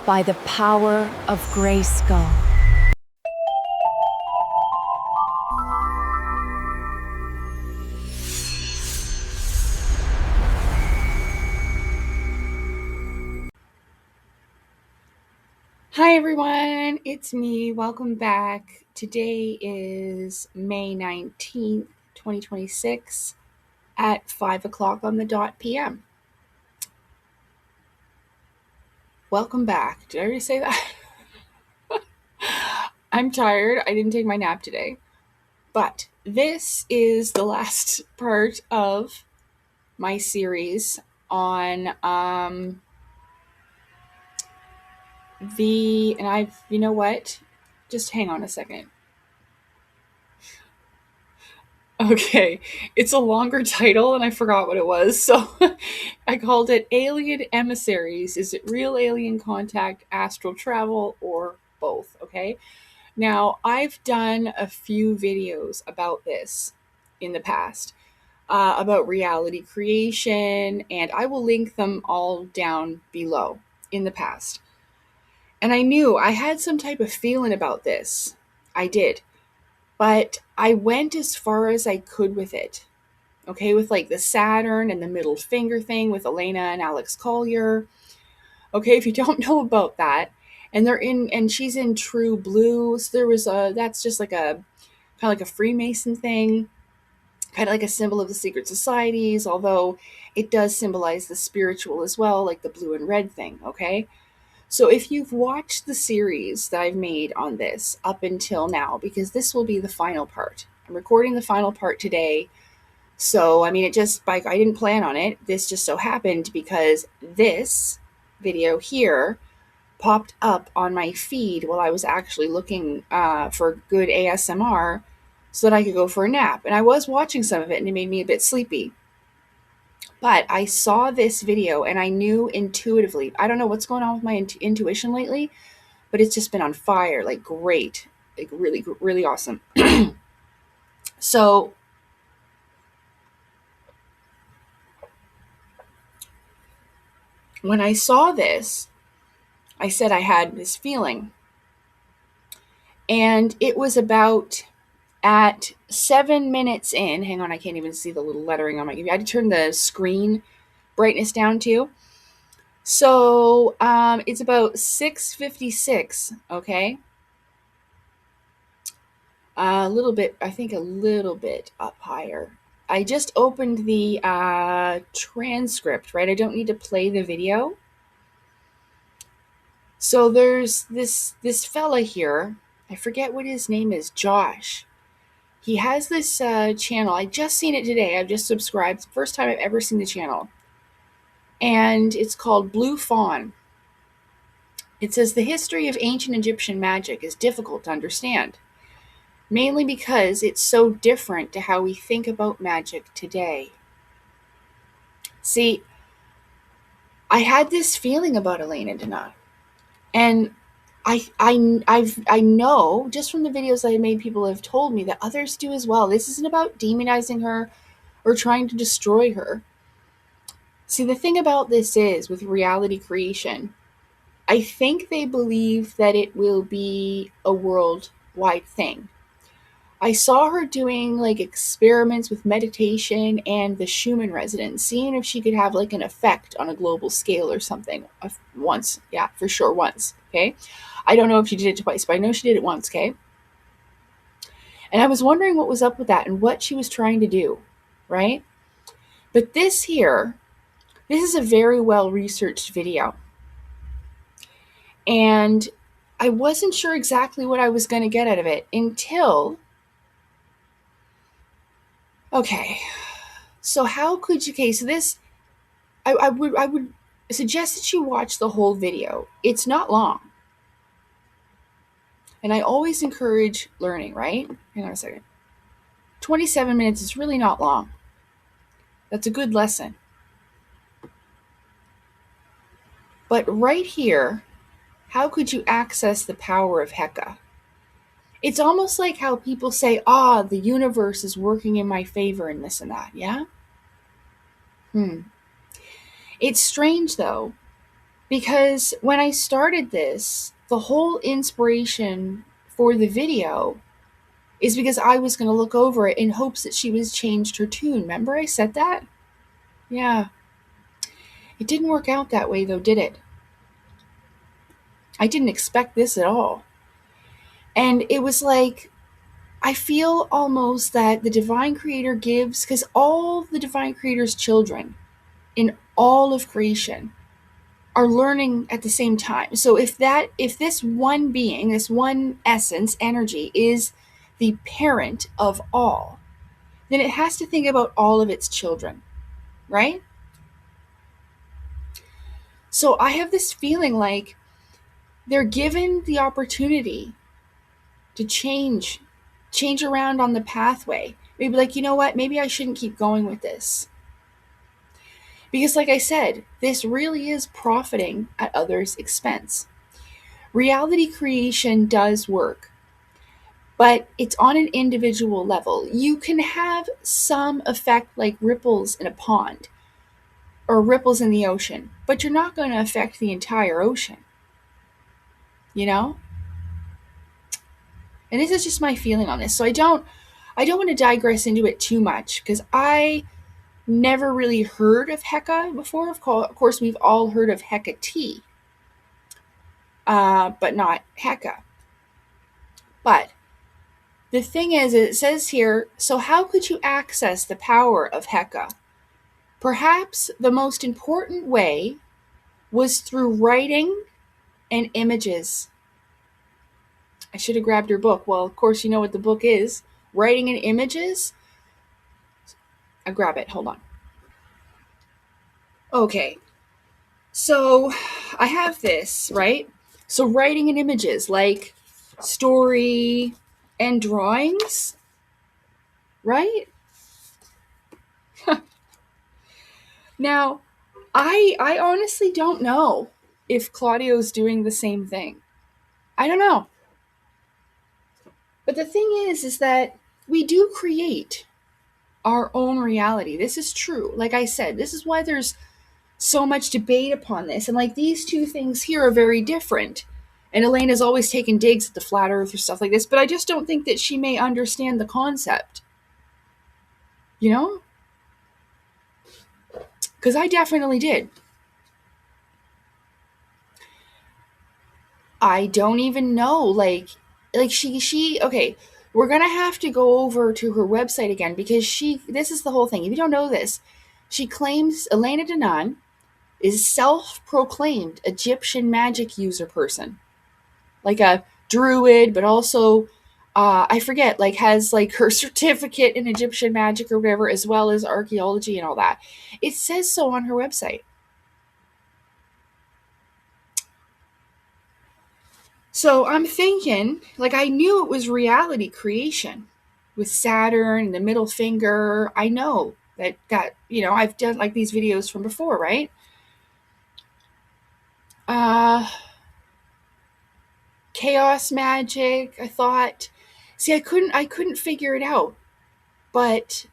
by the power of Grayskull. Hi everyone, it's me. Welcome back. Today is May 19th, 2026 at 5 o'clock on the dot p.m. Welcome back. Did I already say that? I'm tired. I didn't take my nap today. But this is the last part of my series on you know what? Just hang on a second. Okay, it's a longer title and I forgot what it was, so I called it Alien Emissaries. Is it real alien contact, astral travel, or both? Okay, now I've done a few videos about this in the past, about reality creation, and I will link them all down below in the past. And I knew I had some type of feeling about this. I did. But I went as far as I could with it. Okay, with like the Saturn and the middle finger thing with Elena and Alex Collier. Okay, if you don't know about that, and she's in True Blue, so that's just like a kind of like a Freemason thing, kind of like a symbol of the secret societies, although it does symbolize the spiritual as well, like the blue and red thing, okay? So if you've watched the series that I've made on this up until now, because this will be the final part. I'm recording the final part today. So, I mean, I didn't plan on it. This just so happened because this video here popped up on my feed while I was actually looking for good ASMR so that I could go for a nap. And I was watching some of it and it made me a bit sleepy. But I saw this video and I knew intuitively. I don't know what's going on with my intuition lately, but it's just been on fire, like great, like really, really awesome. So when I saw this, I said I had this feeling. And it was about at 7 minutes in. Hang on, I can't even see the little lettering on my computer. I had to turn the screen brightness down too. So it's about 6:56, okay? A little bit, I think a little bit up higher. I just opened the transcript, right? I don't need to play the video. So there's this fella here. I forget what his name is, Josh. He has this channel. I just seen it today. I've just subscribed. First time I've ever seen the channel. And it's called Blue Fawn. It says the history of ancient Egyptian magic is difficult to understand, mainly because it's so different to how we think about magic today. See, I had this feeling about Elena Danaan. And I know just from the videos I made, people have told me that others do as well. This isn't about demonizing her or trying to destroy her. See, the thing about this is with reality creation, I think they believe that it will be a worldwide thing. I saw her doing like experiments with meditation and the Schumann resonance, seeing if she could have like an effect on a global scale or something once. Yeah, for sure, once. Okay. I don't know if she did it twice, but I know she did it once. Okay. And I was wondering what was up with that and what she was trying to do. Right. But this is a very well researched video. And I wasn't sure exactly what I was going to get out of it until. Okay. So how could you? Okay, so this, I would suggest that you watch the whole video. It's not long, and I always encourage learning. Right? Hang on a second. 27 minutes is really not long. That's a good lesson. But right here, how could you access the power of Heka? It's almost like how people say, the universe is working in my favor and this and that. Yeah? It's strange though, Because when I started this, the whole inspiration for the video is because I was going to look over it in hopes that she was changed her tune. Remember I said that? Yeah. It didn't work out that way though, did it? I didn't expect this at all. And it was like, I feel almost that the Divine Creator gives, because all the Divine Creator's children in all of creation are learning at the same time. So if this one being, this one essence, energy, is the parent of all, then it has to think about all of its children, right? So I have this feeling like they're given the opportunity to change around on the pathway. Maybe like, you know what, maybe I shouldn't keep going with this. Because like I said, this really is profiting at others' expense. Reality creation does work, but it's on an individual level. You can have some effect like ripples in a pond or ripples in the ocean, but you're not going to affect the entire ocean. You know? And this is just my feeling on this. So I don't want to digress into it too much because I never really heard of Heka before. Of course, we've all heard of Hecate, but not Heka. But the thing is, it says here, so how could you access the power of Heka? Perhaps the most important way was through writing and images. I should have grabbed your book. Well, of course, you know what the book is. Writing and images. I grab it. Hold on. Okay. So I have this, right? So writing and images like story and drawings, right? Now, I honestly don't know if Claudio's doing the same thing. I don't know. But the thing is that we do create our own reality. This is true. Like I said, this is why there's so much debate upon this. And like these two things here are very different. And Elena's always taken digs at the flat earth or stuff like this, but I just don't think that she may understand the concept. You know? Because I definitely did. I don't even know. Like she okay, we're gonna have to go over to her website again because this is the whole thing. If you don't know this, she claims Elena Danaan is self-proclaimed Egyptian magic user person. Like a druid, but also I forget, like has like her certificate in Egyptian magic or whatever, as well as archaeology and all that. It says so on her website. So I'm thinking, like I knew it was reality creation with Saturn and the middle finger. I know that I've done like these videos from before, right? Chaos magic, I thought. See, I couldn't figure it out. But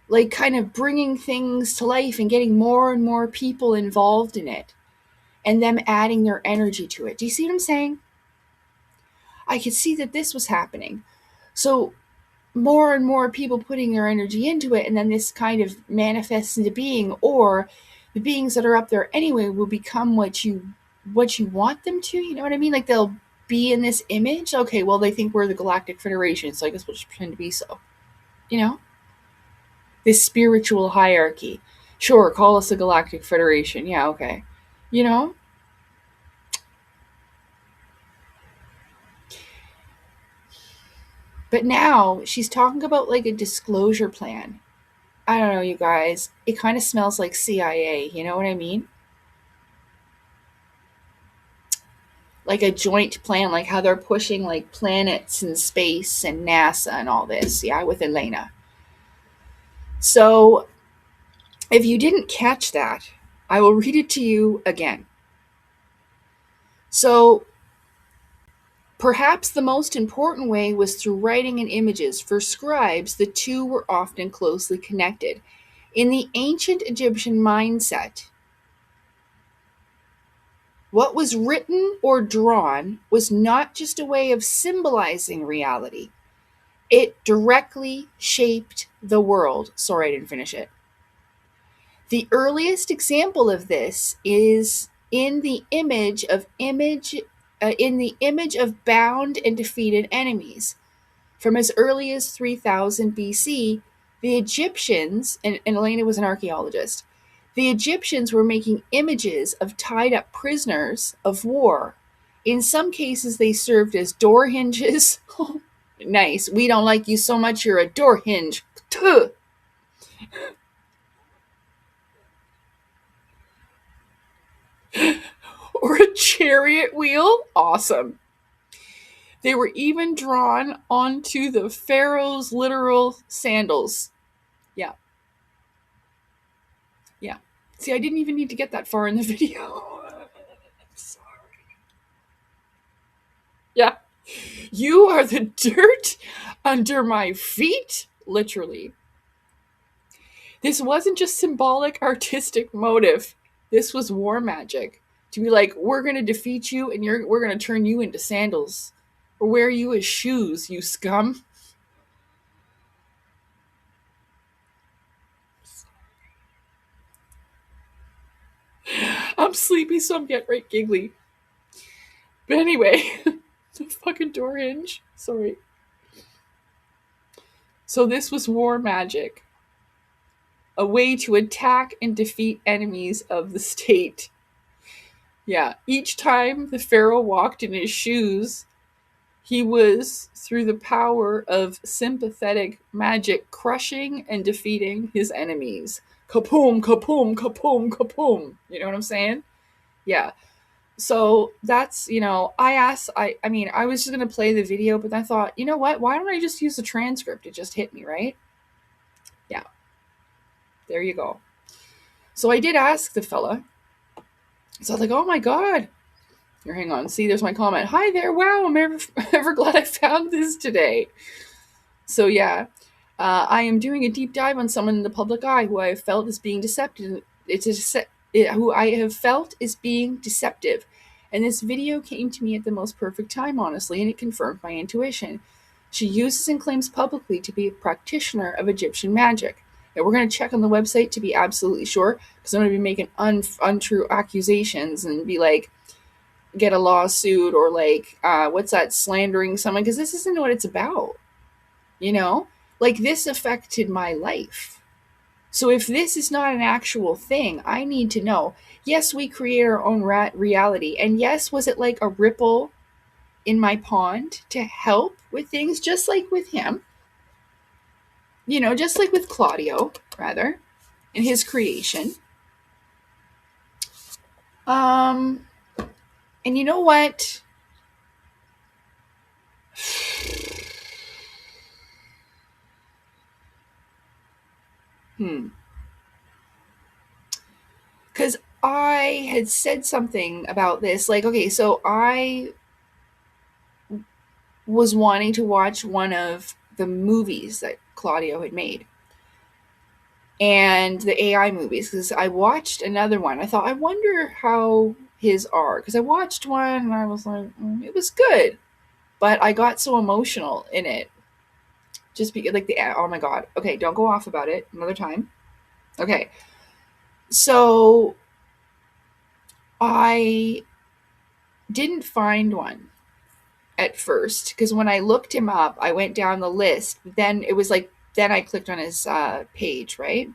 like kind of bringing things to life and getting more and more people involved in it and them adding their energy to it. Do you see what I'm saying? I could see that this was happening. So more and more people putting their energy into it, and then this kind of manifests into being, or the beings that are up there anyway will become what you want them to. You know what I mean? Like they'll be in this image. Okay, well they think we're the Galactic Federation, so I guess we'll just pretend to be so. You know? This spiritual hierarchy. Sure, call us the Galactic Federation. Yeah, okay. You know? But now she's talking about like a disclosure plan. I don't know, you guys. It kind of smells like CIA. You know what I mean? Like a joint plan, like how they're pushing like planets and space and NASA and all this. Yeah, with Elena. So if you didn't catch that, I will read it to you again. So perhaps the most important way was through writing and images. For scribes, the two were often closely connected. In the ancient Egyptian mindset, What was written or drawn was not just a way of symbolizing reality. It directly shaped the world. Sorry, I didn't finish it. The earliest example of this is in the image of bound and defeated enemies. From as early as 3000 BC, the Egyptians, and Elena was an archaeologist, the Egyptians were making images of tied up prisoners of war. In some cases, they served as door hinges. Nice. We don't like you so much, you're a door hinge. Tuh. Or a chariot wheel. Awesome. They were even drawn onto the pharaoh's literal sandals. Yeah. Yeah. See, I didn't even need to get that far in the video. I'm sorry. Yeah. You are the dirt under my feet, literally. This wasn't just symbolic artistic motive. This was war magic. To be like, we're going to defeat you and we're going to turn you into sandals. Or wear you as shoes, you scum. I'm sleepy, so I'm getting right giggly. But anyway, the fucking door hinge. Sorry. So this was war magic. A way to attack and defeat enemies of the state. Yeah, each time the pharaoh walked in his shoes, he was, through the power of sympathetic magic, crushing and defeating his enemies. Kapoom, kapoom, kapoom, kapoom. You know what I'm saying? Yeah. So that's, I mean, I was just going to play the video, but I thought, you know what? Why don't I just use the transcript? It just hit me, right? Yeah. There you go. So I did ask the fella. So I was like, oh my God. Here, hang on. See, there's my comment. Hi there. Wow, I'm ever glad I found this today. So yeah, I am doing a deep dive on someone in the public eye who I have felt is being deceptive. Who I have felt is being deceptive. And this video came to me at the most perfect time, honestly, and it confirmed my intuition. She uses and claims publicly to be a practitioner of Egyptian magic. And we're going to check on the website to be absolutely sure, because I'm going to be making untrue accusations and be like, get a lawsuit or like, what's that, slandering someone, because this isn't what it's about. You know, like this affected my life. So if this is not an actual thing, I need to know. Yes, we create our own reality. And yes, was it like a ripple in my pond to help with things, just like with him? You know, just like with Claudio, rather, in his creation. And you know what? Because I had said something about this. Like, okay, so I was wanting to watch one of the movies that Claudio had made. And the AI movies, because I watched another one. I thought, I wonder how his are. Because I watched one and I was like, it was good. But I got so emotional in it. Just because, like, oh my God. Okay, don't go off about it another time. Okay. So I didn't find one at first, because when I looked him up, I went down the list. Then it was like, then I clicked on his page, right?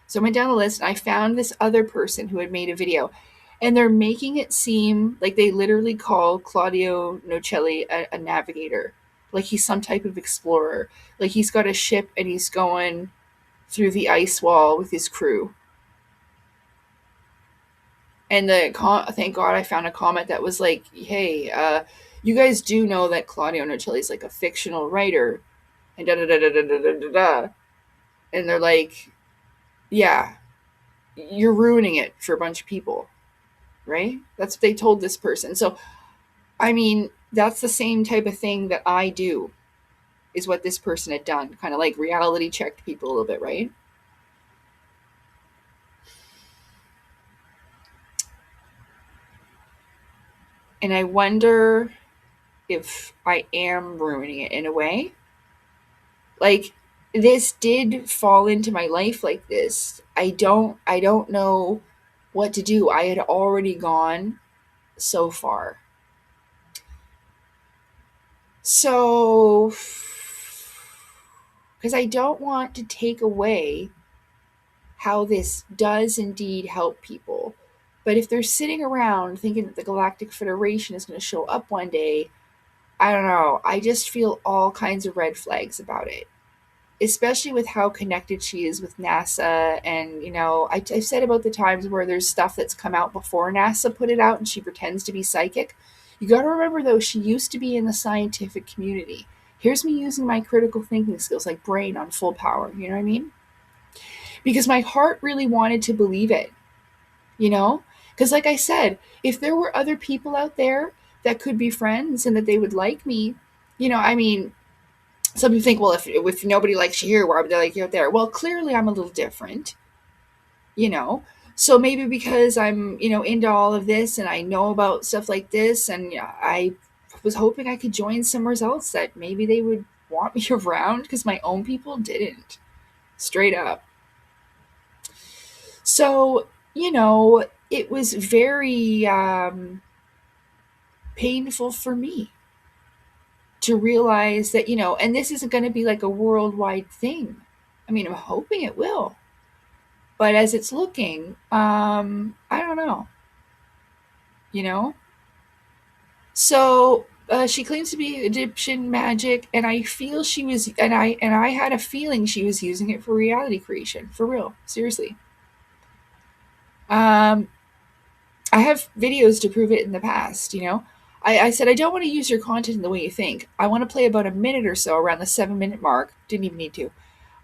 So I went down the list and I found this other person who had made a video, and they're making it seem like they literally call Claudio Nocelli a navigator, like he's some type of explorer, like he's got a ship and he's going through the ice wall with his crew. And thank God I found a comment that was like, hey, you guys do know that Claudio Nocelli is like a fictional writer, and da da da da da da da da. And they're like, yeah, you're ruining it for a bunch of people, right? That's what they told this person. So, I mean, that's the same type of thing that I do, is what this person had done. Kind of like reality checked people a little bit, right? And I wonder if I am ruining it in a way. Like, this did fall into my life like this. I don't know what to do. I had already gone so far. So, because I don't want to take away how this does indeed help people. But if they're sitting around thinking that the Galactic Federation is going to show up one day, I don't know. I just feel all kinds of red flags about it, especially with how connected she is with NASA. And, I've said about the times where there's stuff that's come out before NASA put it out and she pretends to be psychic. You got to remember, though, she used to be in the scientific community. Here's me using my critical thinking skills, like brain on full power. You know what I mean? Because my heart really wanted to believe it, you know? Because, like I said, if there were other people out there that could be friends and that they would like me, I mean, some people think, well, if nobody likes you here, why would they like you out there? Well, clearly I'm a little different, you know? So maybe because I'm, into all of this and I know about stuff like this, and I was hoping I could join somewhere else that maybe they would want me around, because my own people didn't. Straight up. So, it was very painful for me to realize that, and this isn't going to be like a worldwide thing. I mean, I'm hoping it will. But as it's looking, I don't know, you know? So she claims to be Egyptian magic, and I feel she was, and I had a feeling she was using it for reality creation, for real, seriously. Um, I have videos to prove it in the past, I said, I don't want to use your content in the way you think. I want to play about a minute or so around the 7-minute mark. Didn't even need to.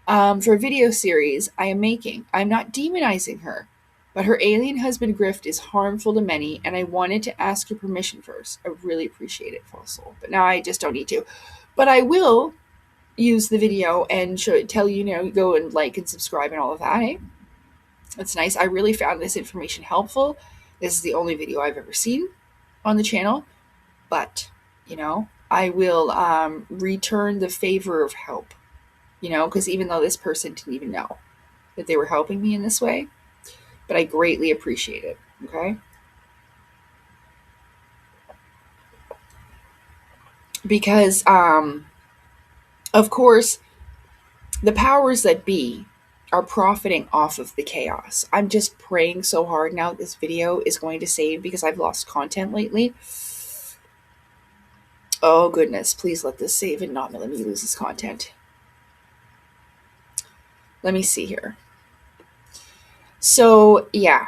For a video series I am making. I'm not demonizing her, but her alien husband grift is harmful to many, and I wanted to ask your permission first. I really appreciate it, Fossil. But now I just don't need to. But I will use the video and tell you, go and like and subscribe and all of that, eh? That's nice. I really found this information helpful. This is the only video I've ever seen on the channel. But, I will return the favor of help, because even though this person didn't even know that they were helping me in this way, but I greatly appreciate it. Okay. Because, of course, the powers that be are profiting off of the chaos. I'm just praying so hard now this video is going to save, because I've lost content lately. Oh, goodness. Please let this save and not let me lose this content. Let me see here. So, yeah.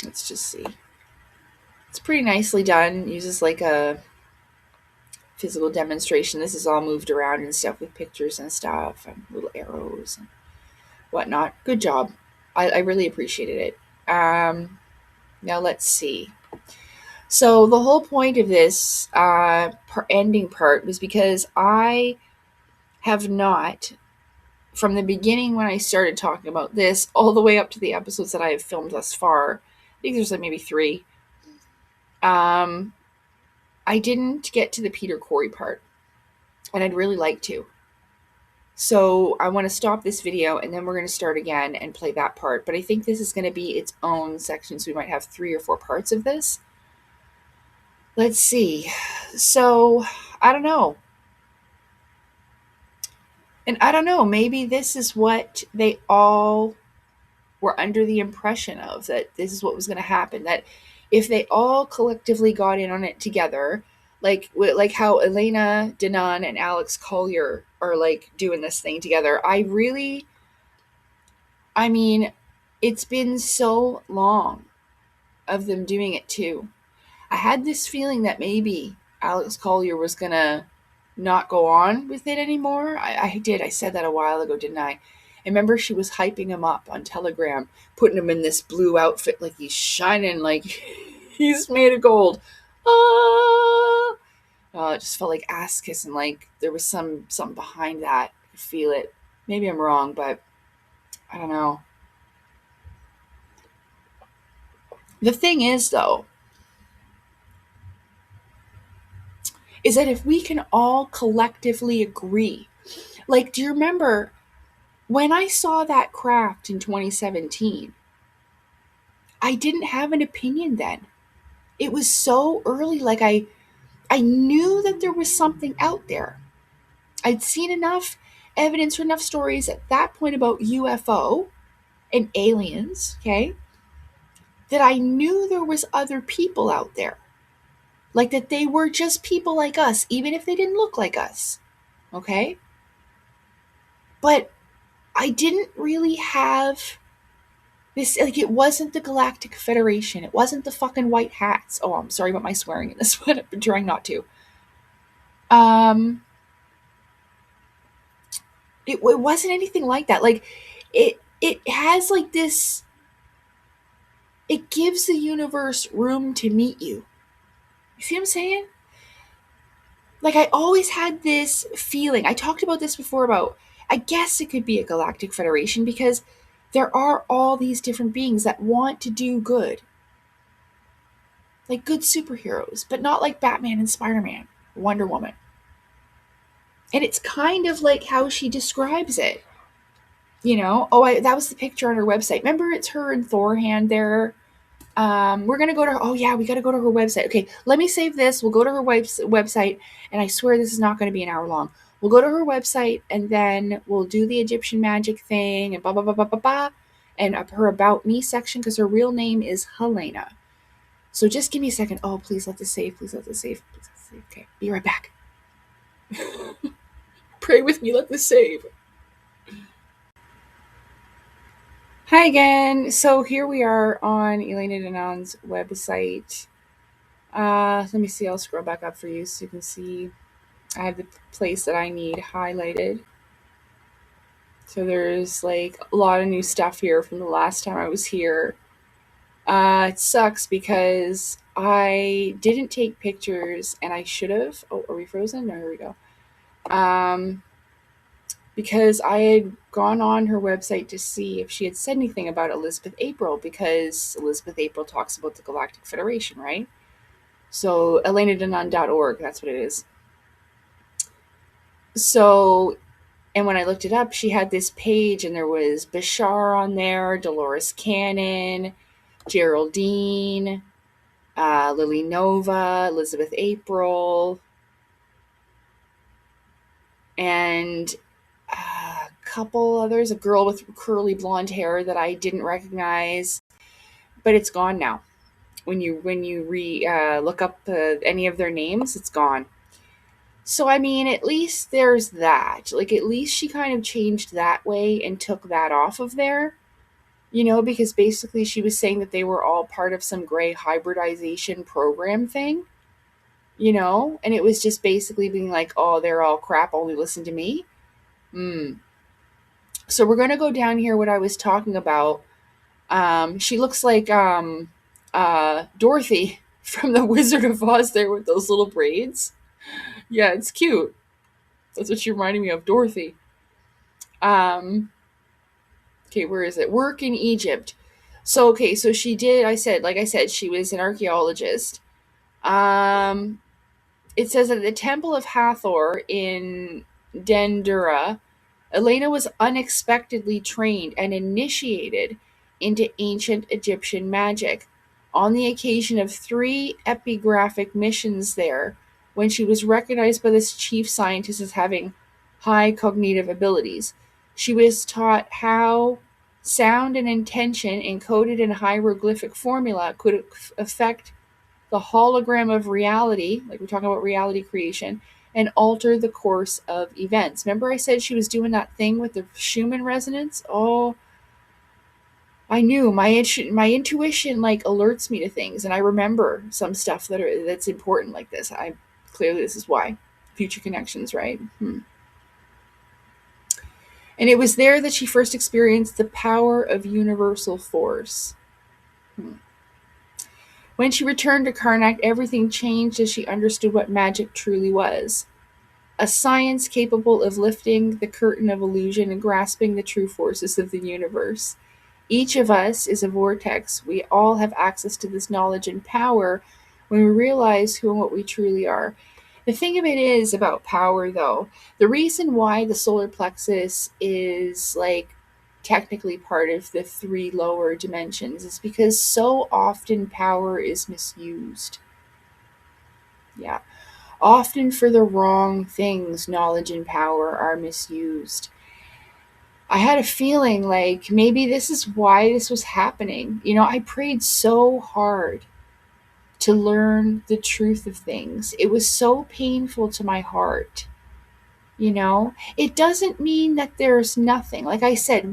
Let's just see. It's pretty nicely done. Uses like a physical demonstration. This is all moved around and stuff with pictures and stuff and little arrows and whatnot. Good job. I really appreciated it. Now let's see. So the whole point of this ending part was because I have not, from the beginning when I started talking about this, all the way up to the episodes that I have filmed thus far, I think there's like maybe 3, I didn't get to the Peter Corey part, and I'd really like to. So I want to stop this video, and then we're going to start again and play that part. But I think this is going to be its own section, so we might have 3 or 4 parts of this. Let's see. So, I don't know. And I don't know, maybe this is what they all were under the impression of, that this is what was going to happen, that if they all collectively got in on it together, like how Elena Danaan and Alex Collier are like doing this thing together. I mean, it's been so long of them doing it too. I had this feeling that maybe Alex Collier was going to not go on with it anymore. I did. I said that a while ago, didn't I? I remember she was hyping him up on Telegram, putting him in this blue outfit like he's shining, like he's made of gold. Ah! Oh, it just felt like ass kissing, like there was something behind that. I could feel it. Maybe I'm wrong, but I don't know. The thing is, though, is that if we can all collectively agree, like, do you remember when I saw that craft in 2017? I didn't have an opinion then. It was so early. Like, I knew that there was something out there. I'd seen enough evidence or enough stories at that point about UFO and aliens, okay, that I knew there was other people out there. Like, that they were just people like us, even if they didn't look like us, okay? But I didn't really have this, like, it wasn't the Galactic Federation. It wasn't the fucking white hats. Oh, I'm sorry about my swearing in this one. I've been trying not to. Um, it wasn't anything like that. Like, it has like this, it gives the universe room to meet you. You see what I'm saying? Like, I always had this feeling. I talked about this before about, I guess it could be a galactic federation because there are all these different beings that want to do good. Like good superheroes, but not like Batman and Spider-Man, Wonder Woman. And it's kind of like how she describes it. You know, that was the picture on her website. Remember, it's her and Thor hand there. We're gonna go to her. Oh yeah, we gotta go to her website. Okay, let me save this. We'll go to her website, and I swear this is not going to be an hour long. We'll go to her website, and then we'll do the Egyptian magic thing, and blah blah blah blah blah blah, and her about me section because her real name is Helena. So just give me a second. Oh, please let this save. Please let this save. Please let this save. Okay, be right back. Pray with me. Let this save. Hi again. So here we are on Elena Danaan's website. Let me see. I'll scroll back up for you so you can see. I have the place that I need highlighted. So there's like a lot of new stuff here from the last time I was here. It sucks because I didn't take pictures and I should have. Oh, are we frozen? No, here we go. Because I had gone on her website to see if she had said anything about Elizabeth April, because Elizabeth April talks about the Galactic Federation, right? So elenadanaan.org, that's what it is. So, and when I looked it up, she had this page and there was Bashar on there, Dolores Cannon, Geraldine, Lily Nova, Elizabeth April, and a couple others, a girl with curly blonde hair that I didn't recognize, but it's gone now. When you look up any of their names, it's gone. So I mean, at least there's that. Like, at least she kind of changed that way and took that off of there. You know, because basically she was saying that they were all part of some gray hybridization program thing. You know, and it was just basically being like, oh, they're all crap, only listen to me. So we're going to go down here what I was talking about. She looks like Dorothy from the Wizard of Oz there with those little braids. Yeah, it's cute. That's what she reminded me of, Dorothy. Okay, where is it? Work in Egypt. So, okay, so she did, like I said, she was an archaeologist. It says at the Temple of Hathor in Dendera, Elena was unexpectedly trained and initiated into ancient Egyptian magic on the occasion of 3 epigraphic missions there, when she was recognized by this chief scientist as having high cognitive abilities. She was taught how sound and intention encoded in hieroglyphic formula could affect the hologram of reality, like we're talking about reality creation, and alter the course of events. Remember I said she was doing that thing with the Schumann resonance? Oh, I knew my intuition like alerts me to things, and I remember some stuff that's important like this. Clearly this is why. Future connections, right? And it was there that she first experienced the power of universal force. When she returned to Karnak, everything changed as she understood what magic truly was. A science capable of lifting the curtain of illusion and grasping the true forces of the universe. Each of us is a vortex. We all have access to this knowledge and power when we realize who and what we truly are. The thing of it is about power, though, the reason why the solar plexus is like technically part of the three lower dimensions is because so often power is misused. Yeah. Often for the wrong things, knowledge and power are misused. I had a feeling like maybe this is why this was happening. I prayed so hard to learn the truth of things. It was so painful to my heart. It doesn't mean that there's nothing. Like I said,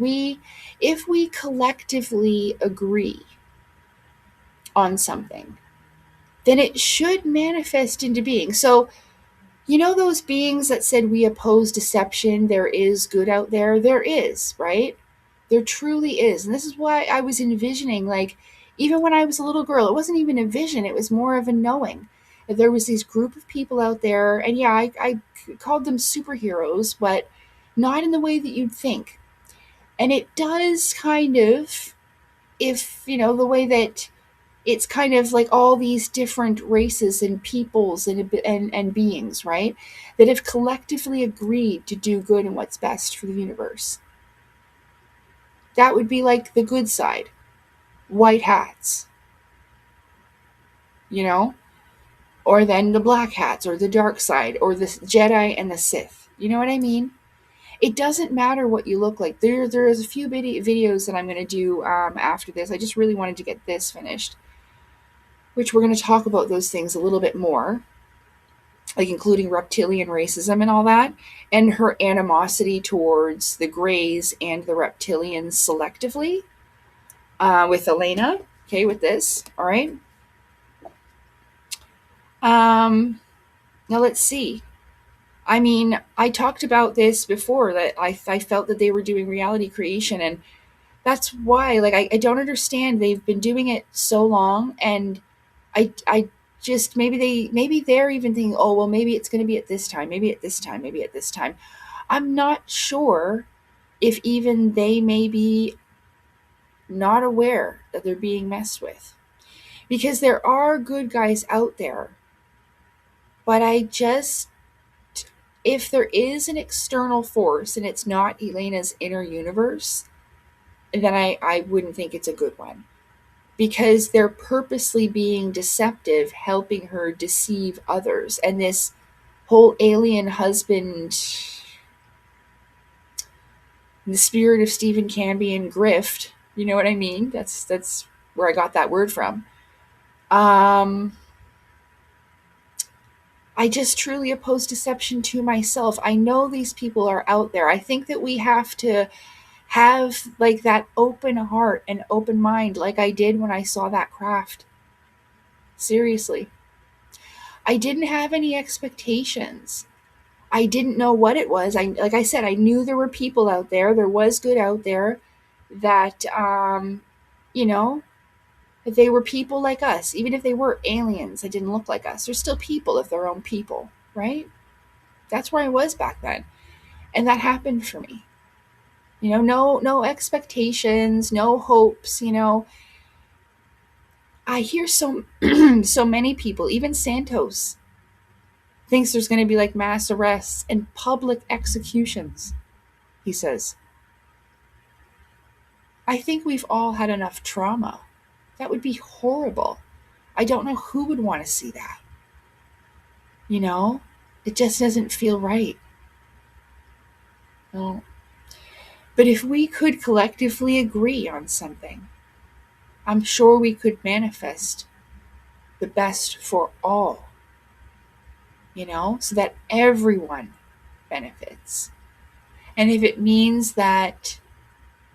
if we collectively agree on something, then it should manifest into being. So, those beings that said we oppose deception, there is good out there? There is, right? There truly is. And this is why I was envisioning, like, even when I was a little girl, it wasn't even a vision, it was more of a knowing. That there was this group of people out there, and yeah, I called them superheroes, but not in the way that you'd think. And it does kind of, if, the way that it's kind of like all these different races and peoples and beings, right? That have collectively agreed to do good and what's best for the universe. That would be like the good side. White hats, you know? Or then the black hats, or the dark side, or the Jedi and the Sith. You know what I mean? It doesn't matter what you look like. There is a few videos that I'm going to do after this. I just really wanted to get this finished, which we're going to talk about those things a little bit more, like including reptilian racism and all that, and her animosity towards the Greys and the reptilians selectively, with Elena. Okay, with this. All right. Now let's see. I mean, I talked about this before, that I felt that they were doing reality creation, and that's why, like, I don't understand. They've been doing it so long, and I just, maybe they're even thinking, oh well, maybe it's going to be at this time, maybe at this time, maybe at this time. I'm not sure if even they may be not aware that they're being messed with, because there are good guys out there, but if there is an external force and it's not Elena's inner universe, then I wouldn't think it's a good one, because they're purposely being deceptive, helping her deceive others. And this whole alien husband, the spirit of Stephen Cambion grift, you know what I mean? That's where I got that word from. I just truly oppose deception to myself. I know these people are out there. I think that we have to have like that open heart and open mind, like I did when I saw that craft. Seriously. I didn't have any expectations. I didn't know what it was. Like I said, I knew there were people out there. There was good out there, that you know, they were people like us. Even if they were aliens, they didn't look like us. They're still people of their own people, right? That's where I was back then. And that happened for me. No expectations, no hopes, I hear so so many people, even Santos, thinks there's going to be like mass arrests and public executions, he says. I think we've all had enough trauma. That would be horrible. I don't know who would want to see that. It just doesn't feel right. No. But if we could collectively agree on something, I'm sure we could manifest the best for all, so that everyone benefits. And if it means that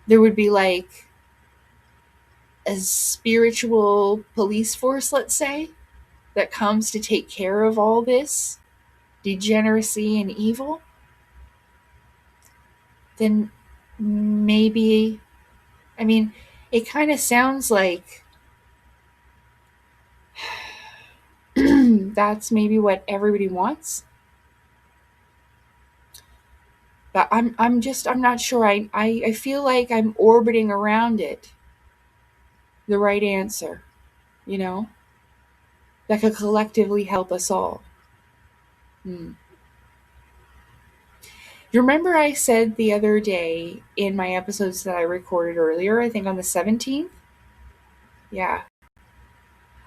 there would be like a spiritual police force, let's say, that comes to take care of all this degeneracy and evil, then maybe, I mean, it kind of sounds like that's maybe what everybody wants. But I'm not sure. I feel like I'm orbiting around it. The right answer, you know, that could collectively help us all. Hmm. You remember I said the other day in my episodes that I recorded earlier, I think on the 17th? Yeah.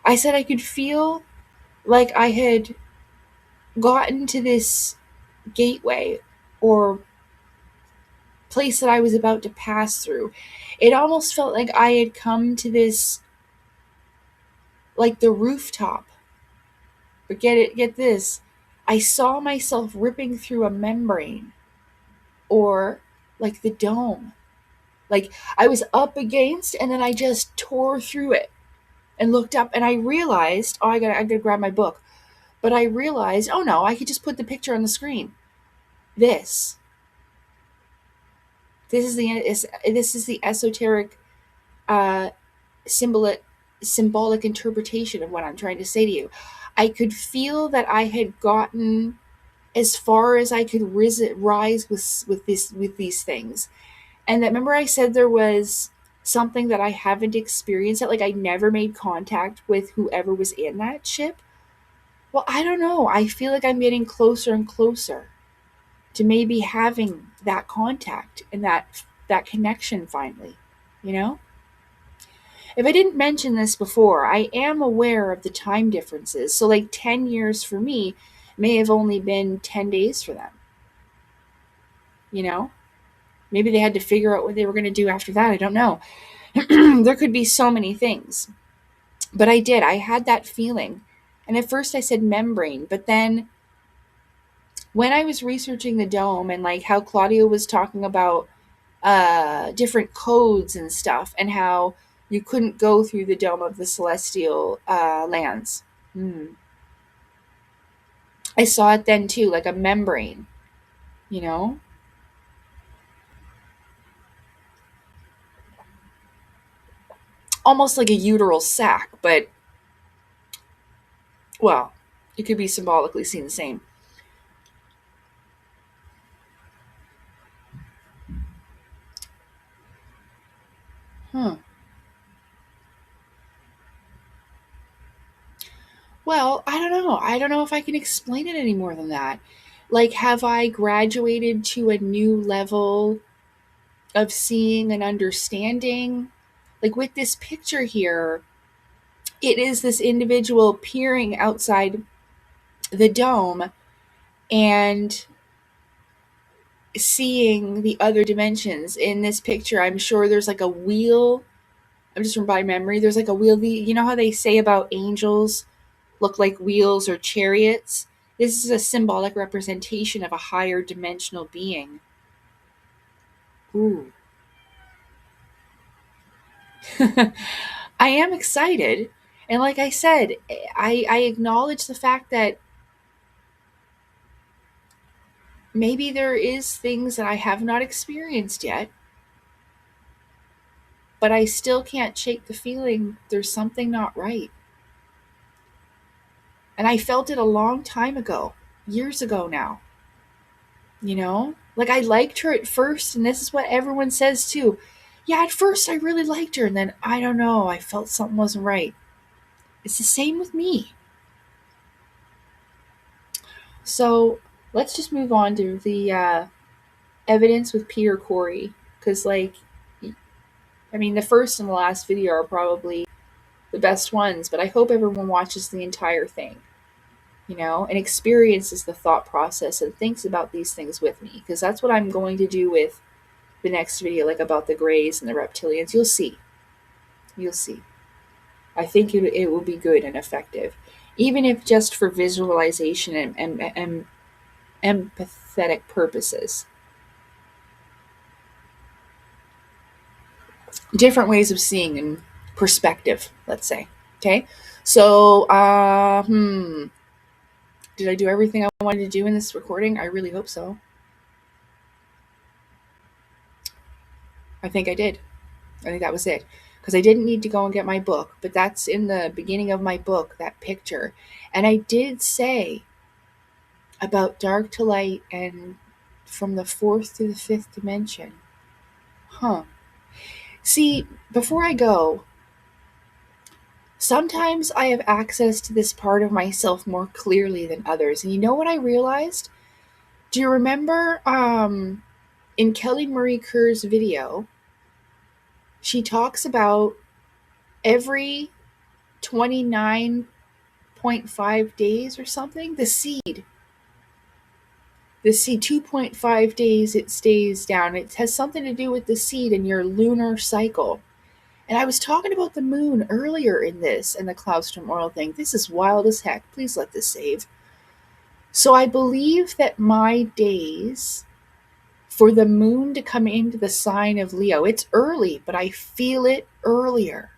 I said I could feel like I had gotten to this gateway or place that I was about to pass through. It almost felt like I had come to this, like the rooftop. But get this. I saw myself ripping through a membrane or like the dome. Like I was up against and then I just tore through it and looked up and I realized, oh, I gotta grab my book. But I realized, oh no, I could just put the picture on the screen. This. This is the esoteric uh, symbolic interpretation of what I'm trying to say to you. I could feel that I had gotten as far as I could rise with these things, and that remember I said there was something that I haven't experienced, that like I never made contact with whoever was in that ship. Well, I don't know. I feel like I'm getting closer and closer to maybe having that contact and that connection finally, you know? If I didn't mention this before, I am aware of the time differences. So like 10 years for me may have only been 10 days for them. You know? Maybe they had to figure out what they were going to do after that. I don't know. There could be so many things. But I did. I had that feeling. And at first I said membrane, but then when I was researching the dome and like how Claudia was talking about different codes and stuff, and how you couldn't go through the dome of the celestial lands. I saw it then too, like a membrane, you know? Almost like a uteral sac, but, well, it could be symbolically seen the same. Hmm. Well, I don't know. I don't know if I can explain it any more than that. Like, have I graduated to a new level of seeing and understanding? Like, with this picture here, it is this individual peering outside the dome and seeing the other dimensions. In this picture, I'm sure there's like a wheel. I'm just from by memory. There's like a wheel. You know how they say about angels look like wheels or chariots? This is a symbolic representation of a higher dimensional being. Ooh. I am excited. And like I said, I acknowledge the fact that maybe there is things that I have not experienced yet, but I still can't shake the feeling there's something not right. And I felt it a long time ago, years ago now. You know? Like I liked her at first, and this is what everyone says too. Yeah, at first I really liked her, and then I don't know, I felt something wasn't right. It's the same with me. So let's just move on to the evidence with Peter Corey. Because, like, I mean, the first and the last video are probably the best ones, but I hope everyone watches the entire thing, you know, and experiences the thought process and thinks about these things with me, because that's what I'm going to do with the next video, like about the Greys and the Reptilians. You'll see. You'll see. I think it will be good and effective, even if just for visualization and empathetic purposes. Different ways of seeing and perspective, let's say. Okay? So, did I do everything I wanted to do in this recording? I really hope so. I think I did. I think that was it. Because I didn't need to go and get my book, but that's in the beginning of my book, that picture. And I did say about dark to light and from the fourth to the fifth dimension. Huh. See, before I go, sometimes I have access to this part of myself more clearly than others. And you know what I realized? Do you remember in Kelly Marie Kerr's video, she talks about every 29.5 days or something, the seed, 2.5 days it stays down. It has something to do with the seed and your lunar cycle. And I was talking about the moon earlier in this and the Cloudstrom oil thing. This is wild as heck. Please let this save. So I believe that my days for the moon to come into the sign of Leo, it's early, but I feel it earlier.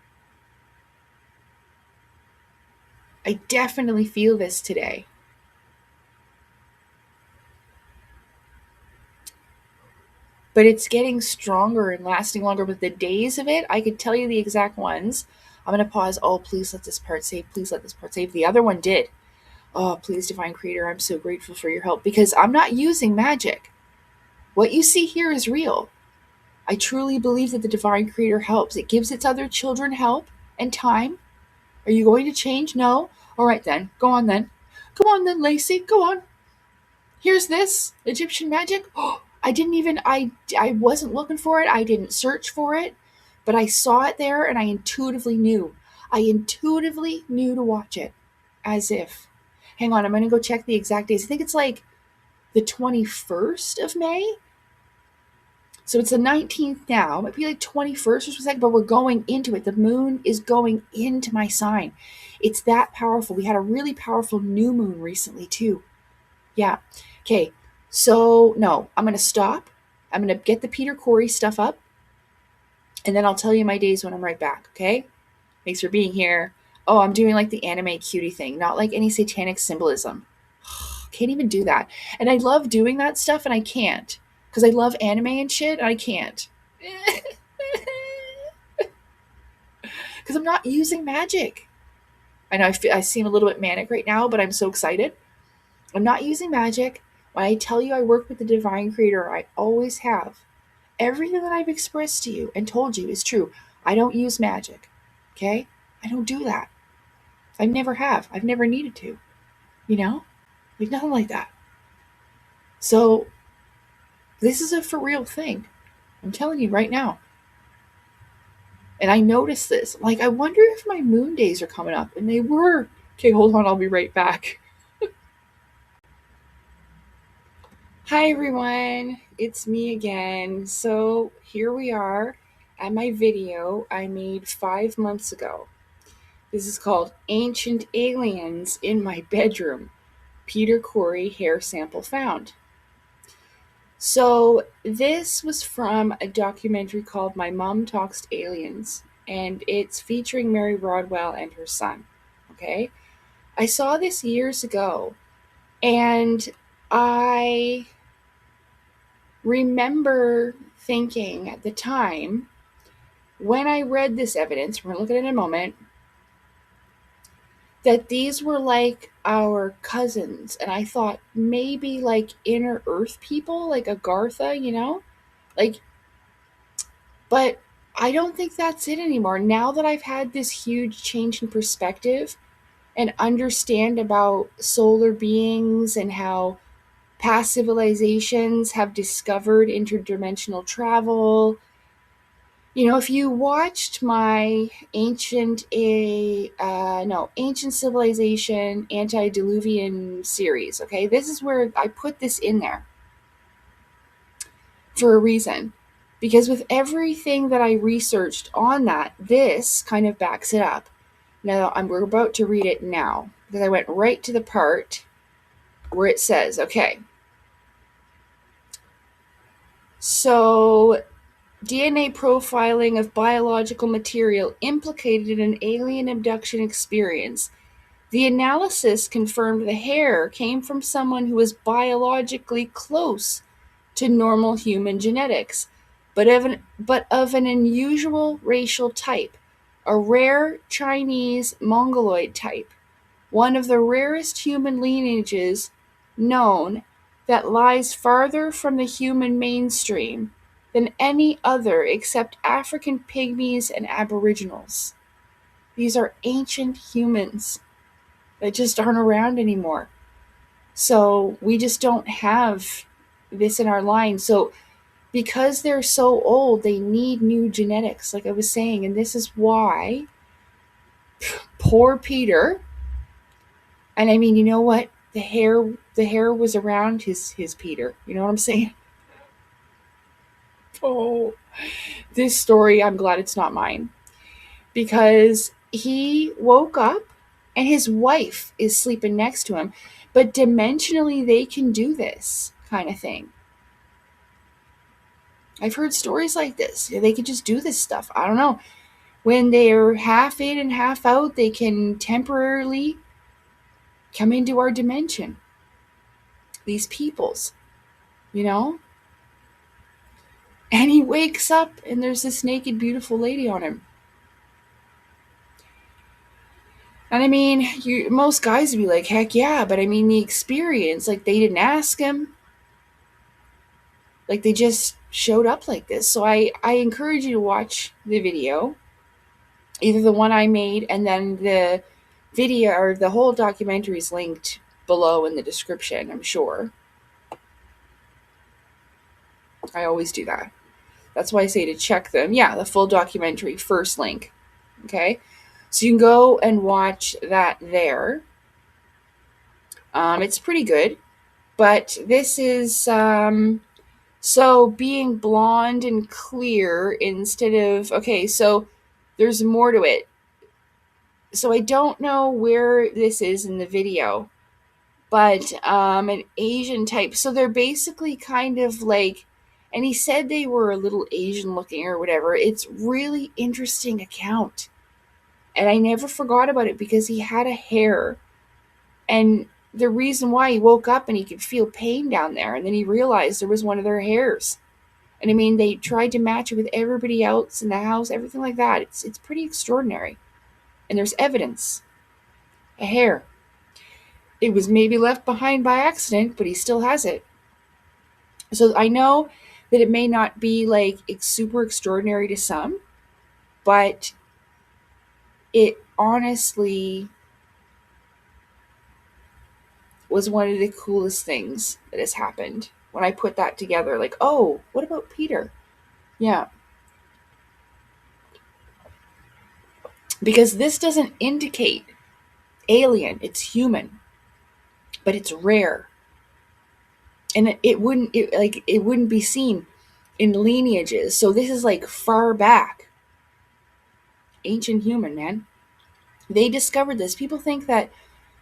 I definitely feel this today. But it's getting stronger and lasting longer. But the days of it, I could tell you the exact ones. I'm going to pause. Oh, please let this part save. Please let this part save. The other one did. Oh, please, Divine Creator, I'm so grateful for your help because I'm not using magic. What you see here is real. I truly believe that the Divine Creator helps. It gives its other children help and time. Are you going to change? No? All right then. Go on then. Come on then, Lacey. Go on. Here's this Egyptian magic. Oh, I wasn't looking for it. I didn't search for it, but I saw it there and I intuitively knew. I intuitively knew to watch it as if. Hang on, I'm going to go check the exact days. I think it's like the 21st of May. So it's the 19th now. It might be like 21st or something, but we're going into it. The moon is going into my sign. It's that powerful. We had a really powerful new moon recently too. Yeah. Okay. So no, I'm going to stop. I'm going to get the Peter Corey stuff up. And then I'll tell you my days when I'm right back. Okay. Thanks for being here. Oh, I'm doing like the anime cutie thing, not like any satanic symbolism. Can't even do that. And I love doing that stuff and I can't because I love anime and shit and I can't. Because I'm not using magic. I know I seem a little bit manic right now, but I'm so excited. I'm not using magic. When I tell you I work with the Divine Creator, I always have. Everything that I've expressed to you and told you is true. I don't use magic. Okay? I don't do that. I never have. I've never needed to. You know? Like nothing like that. So this is a for real thing. I'm telling you right now. And I noticed this. Like, I wonder if my moon days are coming up. And they were. Okay, hold on. I'll be right back. Hi, everyone. It's me again. So here we are at my video I made 5 months ago. This is called Ancient Aliens in My Bedroom. Peter Corey hair sample found. So this was from a documentary called My Mom Talks to Aliens, and it's featuring Mary Rodwell and her son. Okay? I saw this years ago, and I remember thinking at the time, when I read this evidence, we're going to look at it in a moment, that these were like our cousins. And I thought maybe like inner earth people, like Agartha, you know? Like, but I don't think that's it anymore. Now that I've had this huge change in perspective and understand about solar beings and how past civilizations have discovered interdimensional travel. You know, if you watched my ancient civilization antediluvian series, okay, this is where I put this in there for a reason. Because with everything that I researched on that, this kind of backs it up. Now, we're about to read it now, because I went right to the part where it says, okay, so DNA profiling of biological material implicated in an alien abduction experience. The analysis confirmed the hair came from someone who was biologically close to normal human genetics, but of an unusual racial type, a rare Chinese Mongoloid type, one of the rarest human lineages known, that lies farther from the human mainstream than any other except African pygmies and aboriginals. These are ancient humans that just aren't around anymore. So we just don't have this in our line. So because they're so old, they need new genetics, like I was saying. And this is why poor Peter, and I mean, you know what? The hair was around his Peter. You know what I'm saying? Oh, this story, I'm glad it's not mine. Because he woke up and his wife is sleeping next to him. But dimensionally, they can do this kind of thing. I've heard stories like this. They could just do this stuff. I don't know. When they're half in and half out, they can temporarily come into our dimension. These peoples, you know? And he wakes up and there's this naked, beautiful lady on him. And I mean, most guys would be like, heck yeah, but I mean, the experience, like they didn't ask him. Like they just showed up like this. So I encourage you to watch the video, either the one I made and then the video or the whole documentary is linked below in the description, I'm sure. I always do that. That's why I say to check them. Yeah, the full documentary, first link. Okay? So you can go and watch that there. It's pretty good. But this is, so being blonde and clear instead of, okay, so there's more to it. So I don't know where this is in the video, but an Asian type. So they're basically kind of like, and he said they were a little Asian looking or whatever. It's really interesting account. And I never forgot about it because he had a hair. And the reason why he woke up and he could feel pain down there. And then he realized there was one of their hairs. And I mean, they tried to match it with everybody else in the house, everything like that. It's pretty extraordinary. And there's evidence. A hair. It was maybe left behind by accident, but he still has it. So I know that it may not be like it's super extraordinary to some, but it honestly was one of the coolest things that has happened when I put that together. Like, oh, what about Peter? Yeah. Because this doesn't indicate alien, it's human, but it's rare. And it wouldn't be seen in lineages. So this is like far back. Ancient human, man. They discovered this. People think that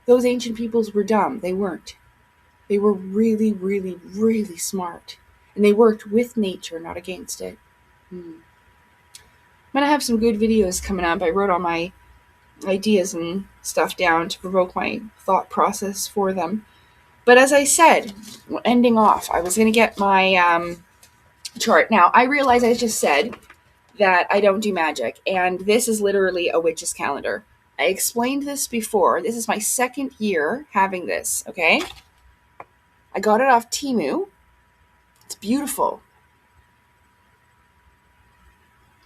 those ancient peoples were dumb. They weren't. They were really, really, really smart. And they worked with nature, not against it. I'm going to have some good videos coming up. I wrote all my ideas and stuff down to provoke my thought process for them. But as I said, ending off, I was going to get my chart. Now, I realize I just said that I don't do magic, and this is literally a witch's calendar. I explained this before. This is my second year having this, okay? I got it off Temu. It's beautiful.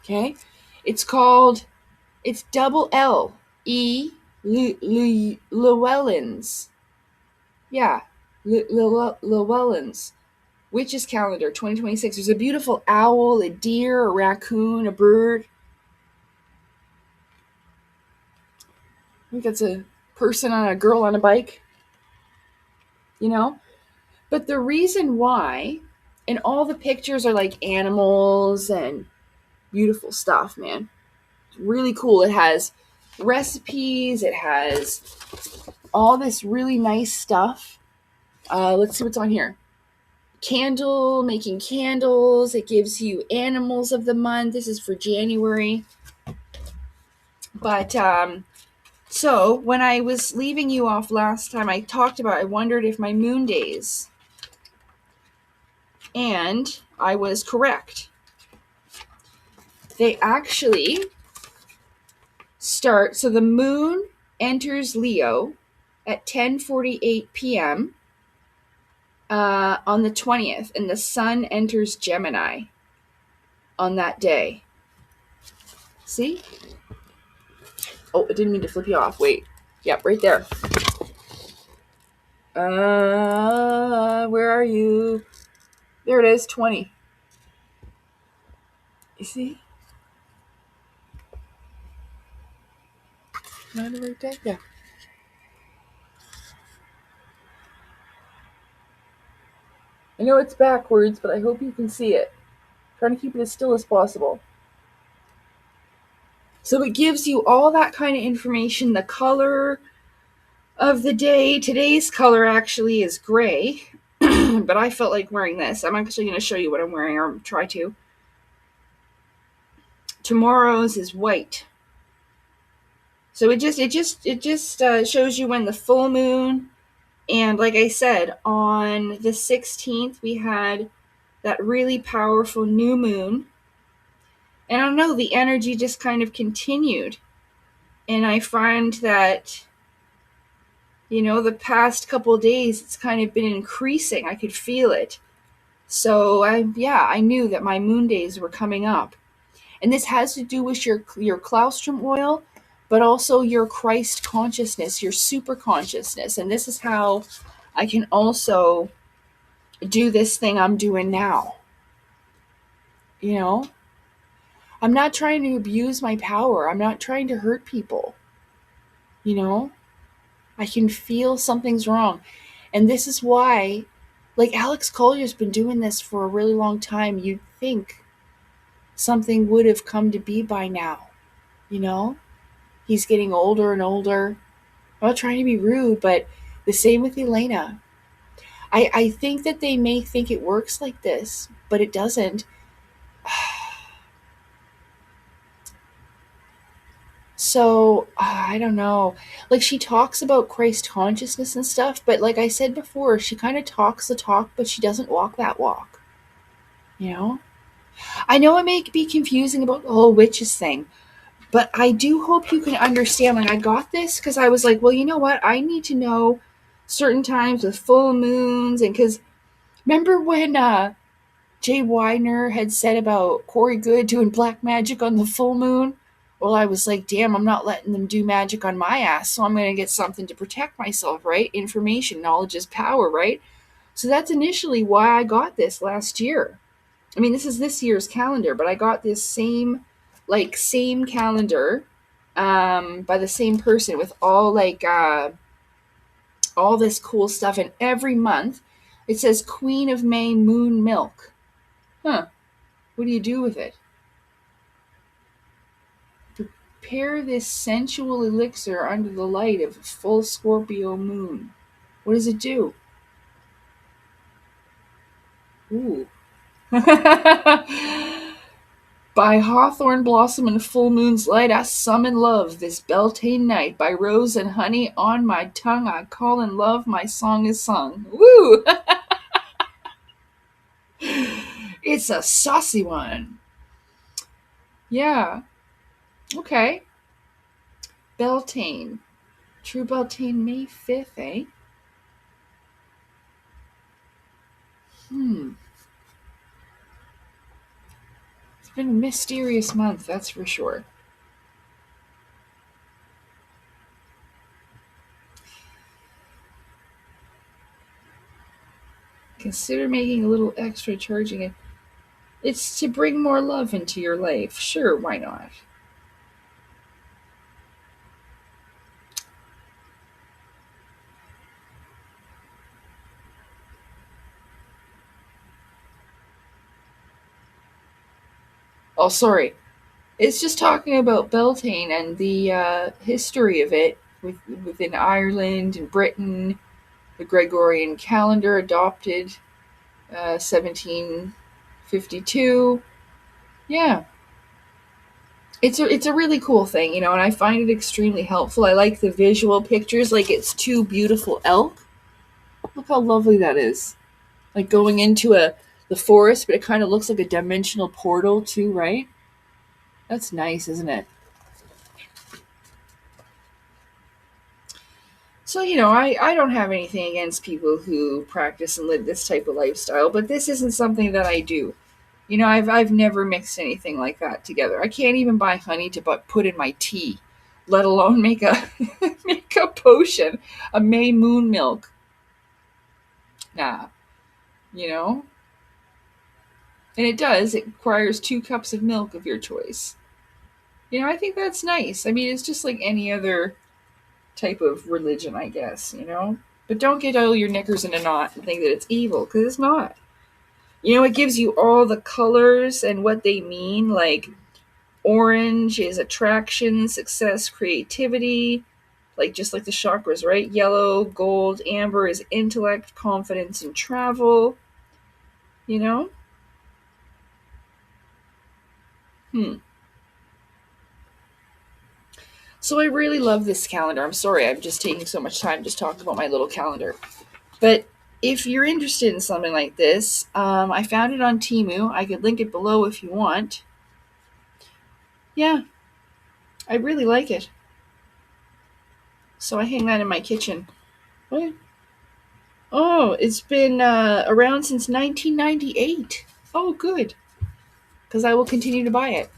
Okay? It's double L E Llewellyn's. Yeah, Llewellyn's. Witch's Calendar 2026. There's a beautiful owl, a deer, a raccoon, a bird. I think that's a person on a girl on a bike. You know? But the reason why, and all the pictures are like animals and beautiful stuff, man. It's really cool. It has recipes. It has all this really nice stuff. Let's see what's on here. Making candles. It gives you animals of the month. This is for January. But, so when I was leaving you off last time, I wondered if my moon days, and I was correct. They actually start, so the moon enters Leo at 10:48 p.m. on the 20th, and the sun enters Gemini on that day. See? Oh, I didn't mean to flip you off. Wait. Yep, right there. Where are you? There it is, 20. You see? Am I on the right day? Yeah. I know it's backwards, but I hope you can see it. I'm trying to keep it as still as possible. So it gives you all that kind of information, the color of the day. Today's color actually is gray, but I felt like wearing this. I'm actually going to show you what I'm wearing, or try to. Tomorrow's is white. So it just shows you when the full moon, and like I said, on the 16th we had that really powerful new moon. And I don't know, the energy just kind of continued. And I find that, the past couple of days, it's kind of been increasing. I could feel it. So I knew that my moon days were coming up. And this has to do with your claustrum oil, but also your Christ consciousness, your super consciousness. And this is how I can also do this thing I'm doing now. I'm not trying to abuse my power. I'm not trying to hurt people. I can feel something's wrong. And this is why, like, Alex Collier's been doing this for a really long time. You'd think something would have come to be by now. He's getting older and older. I'm not trying to be rude, but the same with Elena. I think that they may think it works like this, but it doesn't. So, I don't know. Like, she talks about Christ consciousness and stuff, but like I said before, she kind of talks the talk, but she doesn't walk that walk. I know it may be confusing about the whole witches thing, but I do hope you can understand. Like, I got this because I was like, well, you know what? I need to know certain times with full moons. And because remember when Jay Weidner had said about Corey Good doing black magic on the full moon? Well, I was like, damn, I'm not letting them do magic on my ass, so I'm going to get something to protect myself, right? Information, knowledge is power, right? So that's initially why I got this last year. I mean, this is this year's calendar, but I got this same calendar by the same person with all all this cool stuff. And every month it says Queen of May Moon Milk. Huh. What do you do with it? Prepare this sensual elixir under the light of a full Scorpio moon. What does it do? Ooh. By hawthorn blossom and full moon's light, I summon love this Beltane night. By rose and honey on my tongue, I call in love, my song is sung. Woo! It's a saucy one. Yeah. Okay. Beltane. True Beltane, May 5th, eh? It's been a mysterious month, that's for sure. Consider making a little extra charging it. It's to bring more love into your life. Sure, why not? Oh, sorry. It's just talking about Beltane and the history of it within Ireland and Britain. The Gregorian calendar adopted 1752. Yeah. It's a really cool thing, and I find it extremely helpful. I like the visual pictures, like it's two beautiful elk. Look how lovely that is. Like going into the forest, but it kind of looks like a dimensional portal too, right? That's nice, isn't it? So, I don't have anything against people who practice and live this type of lifestyle, but this isn't something that I do. I've never mixed anything like that together. I can't even buy honey to put in my tea, let alone make a make a potion, a May Moon milk. Nah, you know. And it requires 2 cups of milk of your choice. I think that's nice. I mean, it's just like any other type of religion, I guess. But don't get all your knickers in a knot and think that it's evil, because it's not. It gives you all the colors and what they mean. Like orange is attraction, success, creativity, just like the chakras, right? Yellow, gold, amber is intellect, confidence, and travel. You know? So I really love this calendar. I'm sorry, I'm just taking so much time just talking about my little calendar. But if you're interested in something like this, I found it on Temu. I could link it below if you want. Yeah, I really like it. So I hang that in my kitchen. What? Oh, it's been around since 1998. Oh, good. Because I will continue to buy it.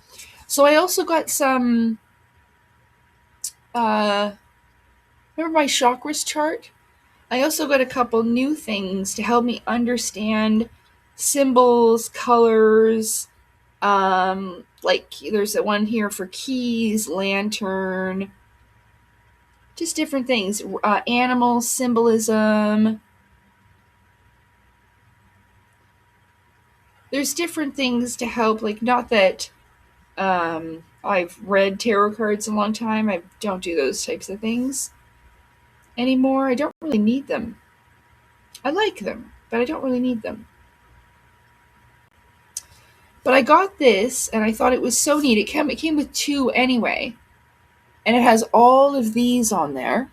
So I also got some, remember my chakras chart? I also got a couple new things to help me understand symbols, colors. Like there's one here for keys, lantern, just different things. Animal symbolism. There's different things to help. Like, not that I've read tarot cards a long time. I don't do those types of things anymore. I don't really need them. I like them, but I don't really need them. But I got this, and I thought it was so neat. It came with 2 anyway, and it has all of these on there.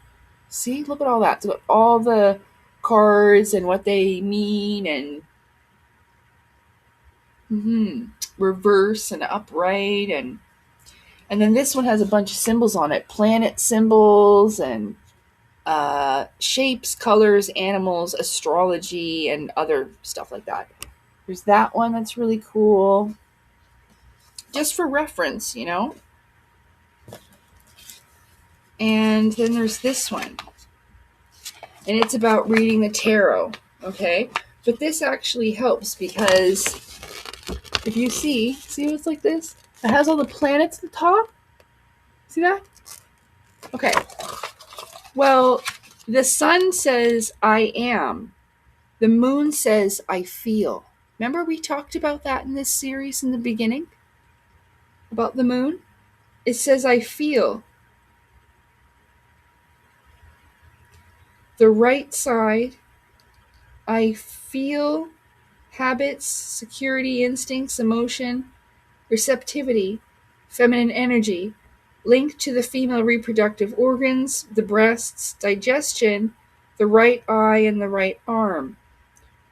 See, look at all that. It's got all the cards and what they mean, and reverse and upright, and then this one has a bunch of symbols on it, planet symbols and shapes, colors, animals, astrology, and other stuff like that. There's that one that's really cool. Just for reference, And then there's this one. And it's about reading the tarot, okay? But this actually helps because if you see it's like this? It has all the planets at the top. See that? Okay. Well, the sun says, I am. The moon says, I feel. Remember we talked about that in this series in the beginning? About the moon? It says, I feel. The right side, I feel habits, security, instincts, emotion, receptivity, feminine energy, linked to the female reproductive organs, the breasts, digestion, the right eye, and the right arm.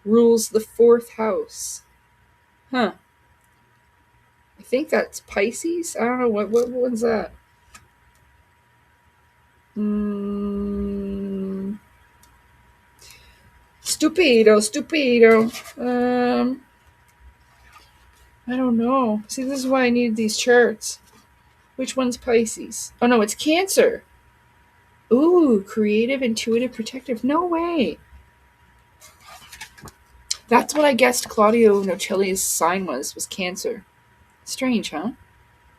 Rules the 4th house. Huh. I think that's Pisces. I don't know. What one's that? Stupido. I don't know. See, this is why I needed these charts. Which one's Pisces? Oh, no, it's Cancer. Ooh, creative, intuitive, protective. No way. That's what I guessed Claudio Nocelli's sign was Cancer. Strange, huh?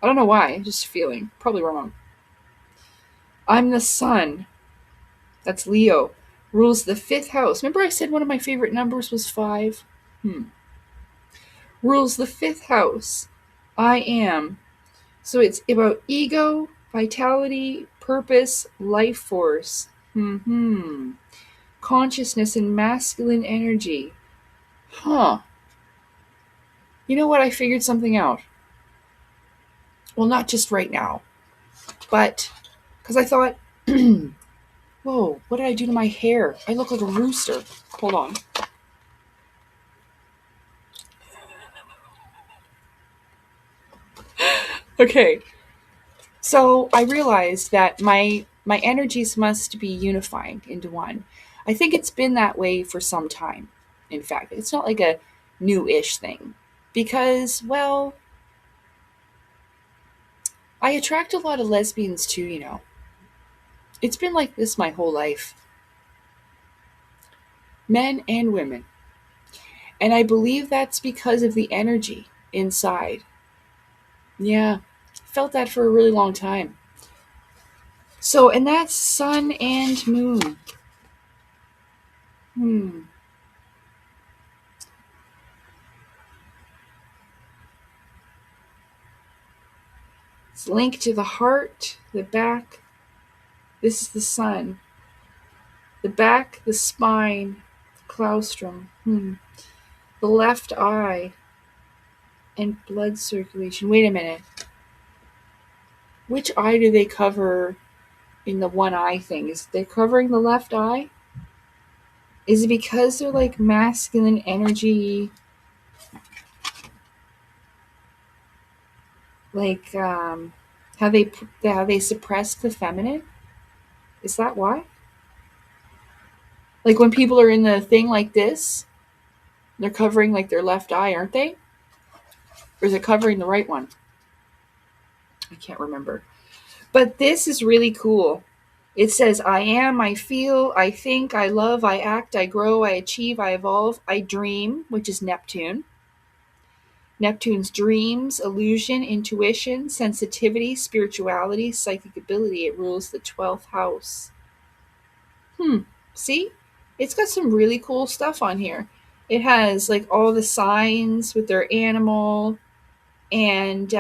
I don't know why. Just feeling. Probably wrong. I'm the sun. That's Leo. Rules the 5th house. Remember I said one of my favorite numbers was 5? Rules the 5th house. I am. So it's about ego, vitality, purpose, life force. Consciousness and masculine energy. Huh. You know what? I figured something out. Well, not just right now, but because I thought, whoa, what did I do to my hair? I look like a rooster. Hold on. Okay. So I realized that my My energies must be unifying into one. I think it's been that way for some time. In fact, it's not like a new-ish thing. Because, well, I attract a lot of lesbians too, you know. It's been like this my whole life. Men and women. And I believe that's because of the energy inside. Yeah, felt that for a really long time. So, and that's sun and moon. Hmm. It's linked to the heart, the back. This is the sun. The back, the spine, claustrum. The left eye, and blood circulation. Wait a minute. Which eye do they cover in the one eye thing? Is they covering the left eye? Is it because they're like masculine energy, like how they suppress the feminine? Is that why? Like when people are in the thing like this, they're covering like their left eye, aren't they? Or is it covering the right one? I can't remember. But this is really cool. It says, I am, I feel, I think, I love, I act, I grow, I achieve, I evolve, I dream, which is Neptune. Neptune's dreams, illusion, intuition, sensitivity, spirituality, psychic ability. It rules the 12th house. See? It's got some really cool stuff on here. It has like all the signs with their animal and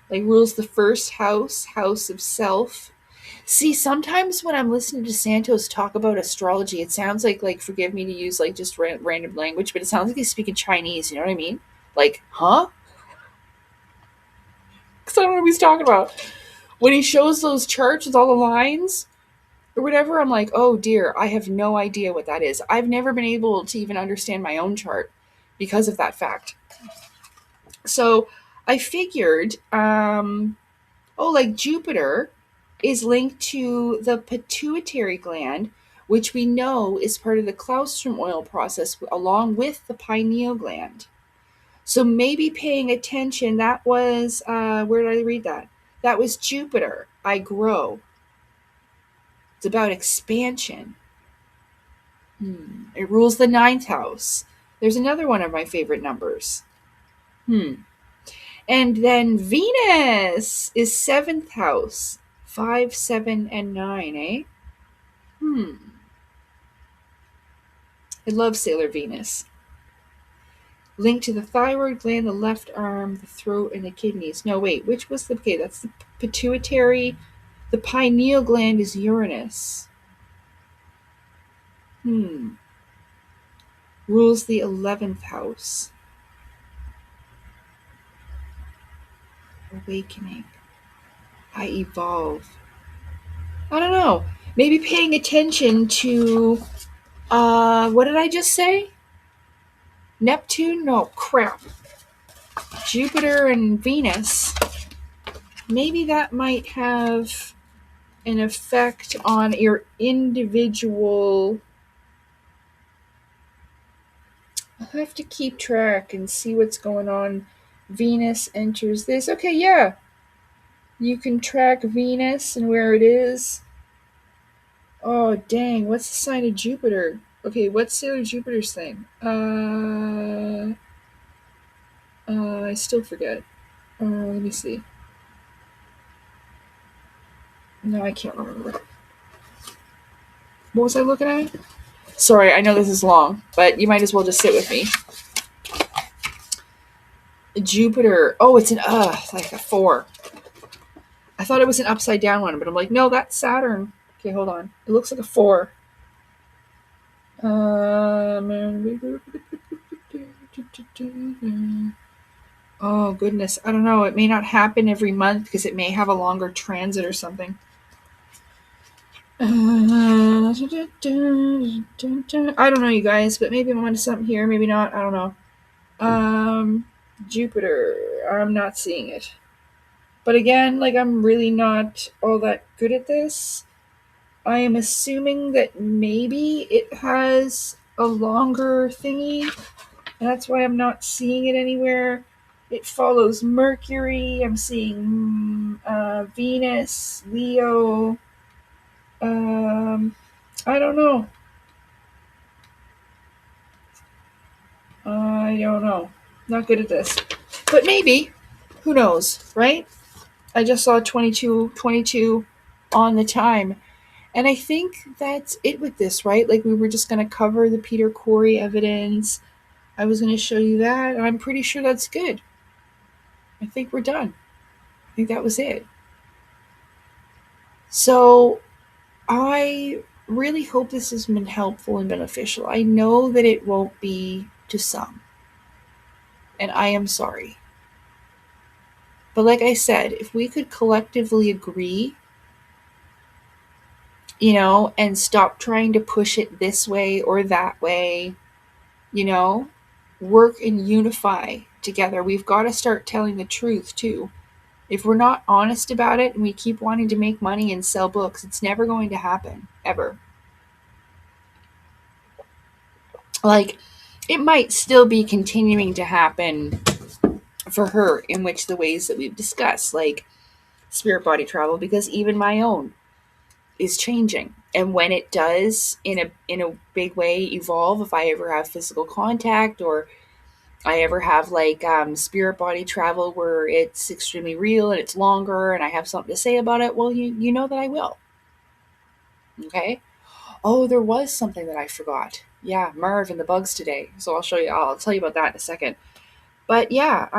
like rules the first house, house of self. See, sometimes when I'm listening to Santos talk about astrology, it sounds like forgive me to use like just random language, but it sounds like he's speaking Chinese. You know what I mean? Like, huh? Because I don't know what he's talking about. When he shows those charts with all the lines or whatever, I'm like, oh dear, I have no idea what that is. I've never been able to even understand my own chart because of that fact. So I figured, like Jupiter is linked to the pituitary gland, which we know is part of the claustrum oil process along with the pineal gland. So maybe paying attention, that was, where did I read that? That was Jupiter. I grow. It's about expansion. It rules the 9th house. There's another one of my favorite numbers. And then Venus is 7th house. 5, 7, and 9, eh? I love Sailor Venus. Linked to the thyroid gland, the left arm, the throat, and the kidneys. No, wait, which was the... Okay, that's the pituitary. The pineal gland is Uranus. Rules the 11th house. Awakening. I evolve. I don't know. Maybe paying attention to... what did I just say? Neptune? No, crap. Jupiter and Venus. Maybe that might have an effect on your individual... I'll have to keep track and see what's going on. Venus enters this. Okay, yeah. You can track Venus and where it is. Oh, dang. What's the sign of Jupiter? Okay, what's Sailor Jupiter's thing? I still forget. Let me see. No, I can't remember. What was I looking at? Sorry, I know this is long, but you might as well just sit with me. Jupiter. Oh, it's an like a 4. I thought it was an upside down one, but I'm like, no, that's Saturn. Okay, hold on. It looks like a 4. Oh, goodness. I don't know. It may not happen every month because it may have a longer transit or something. I don't know, you guys, but maybe I'm onto something here. Maybe not. I don't know. Jupiter. I'm not seeing it. But again, like, I'm really not all that good at this. I am assuming that maybe it has a longer thingy, and that's why I'm not seeing it anywhere. It follows Mercury. I'm seeing Venus, Leo. I don't know. I don't know. Not good at this. But maybe. Who knows, right? I just saw 22 on the time. And I think that's it with this, right? Like, we were just going to cover the Peter Corey evidence. I was going to show you that. And I'm pretty sure that's good. I think we're done. I think that was it. So I really hope this has been helpful and beneficial. I know that it won't be to some. And I am sorry. But like I said, if we could collectively agree, and stop trying to push it this way or that way, work and unify together. We've got to start telling the truth too. If we're not honest about it and we keep wanting to make money and sell books, it's never going to happen, ever. Like, it might still be continuing to happen for her in which the ways that we've discussed, like spirit body travel, because even my own is changing. And when it does in a big way evolve, if I ever have physical contact, or I ever have like spirit body travel where it's extremely real and it's longer and I have something to say about it, well, you know that I will. Okay. Oh, there was something that I forgot. Yeah, Marv and the bugs today. So I'll tell you about that in a second. But yeah,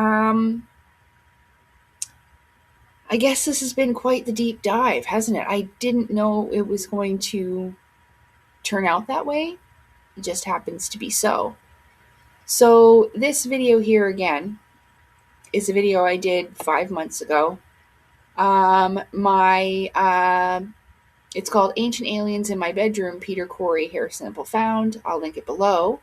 I guess this has been quite the deep dive, hasn't it? I didn't know it was going to turn out that way. It just happens to be so. So this video here again is a video I did 5 months ago. It's called Ancient Aliens in My Bedroom, Peter Corey Hair Sample Found. I'll link it below.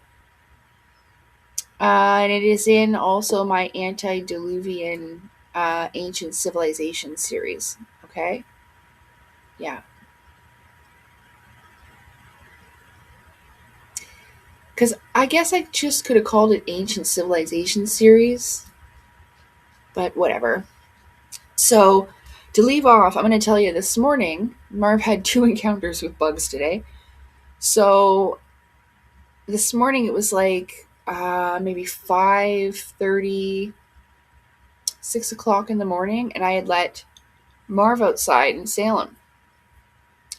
And it is in also my Antediluvian Ancient Civilization series. Okay? Yeah. Because I guess I just could have called it Ancient Civilization series. But whatever. So, to leave off, I'm going to tell you this morning, Marv had 2 encounters with bugs today. So, this morning it was like maybe 5:30, 6 o'clock in the morning, and I had let Marv outside in Salem.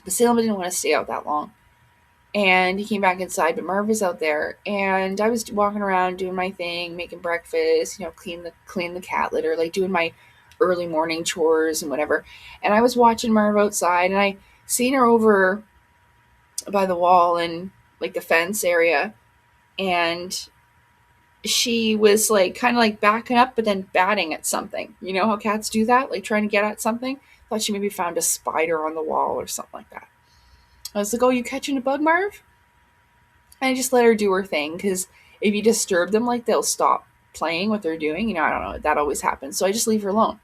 But Salem didn't want to stay out that long. And he came back inside, but Marv was out there, and I was walking around doing my thing, making breakfast, clean the cat litter, like doing my early morning chores and whatever. And I was watching Marv outside, and I seen her over by the wall and like the fence area, and she was like kind of like backing up, but then batting at something. You know how cats do that, like trying to get at something. Thought she maybe found a spider on the wall or something like that. I was like, "Oh, you catching a bug, Marv?" And I just let her do her thing, because if you disturb them, like, they'll stop playing what they're doing. I don't know. That always happens. So I just leave her alone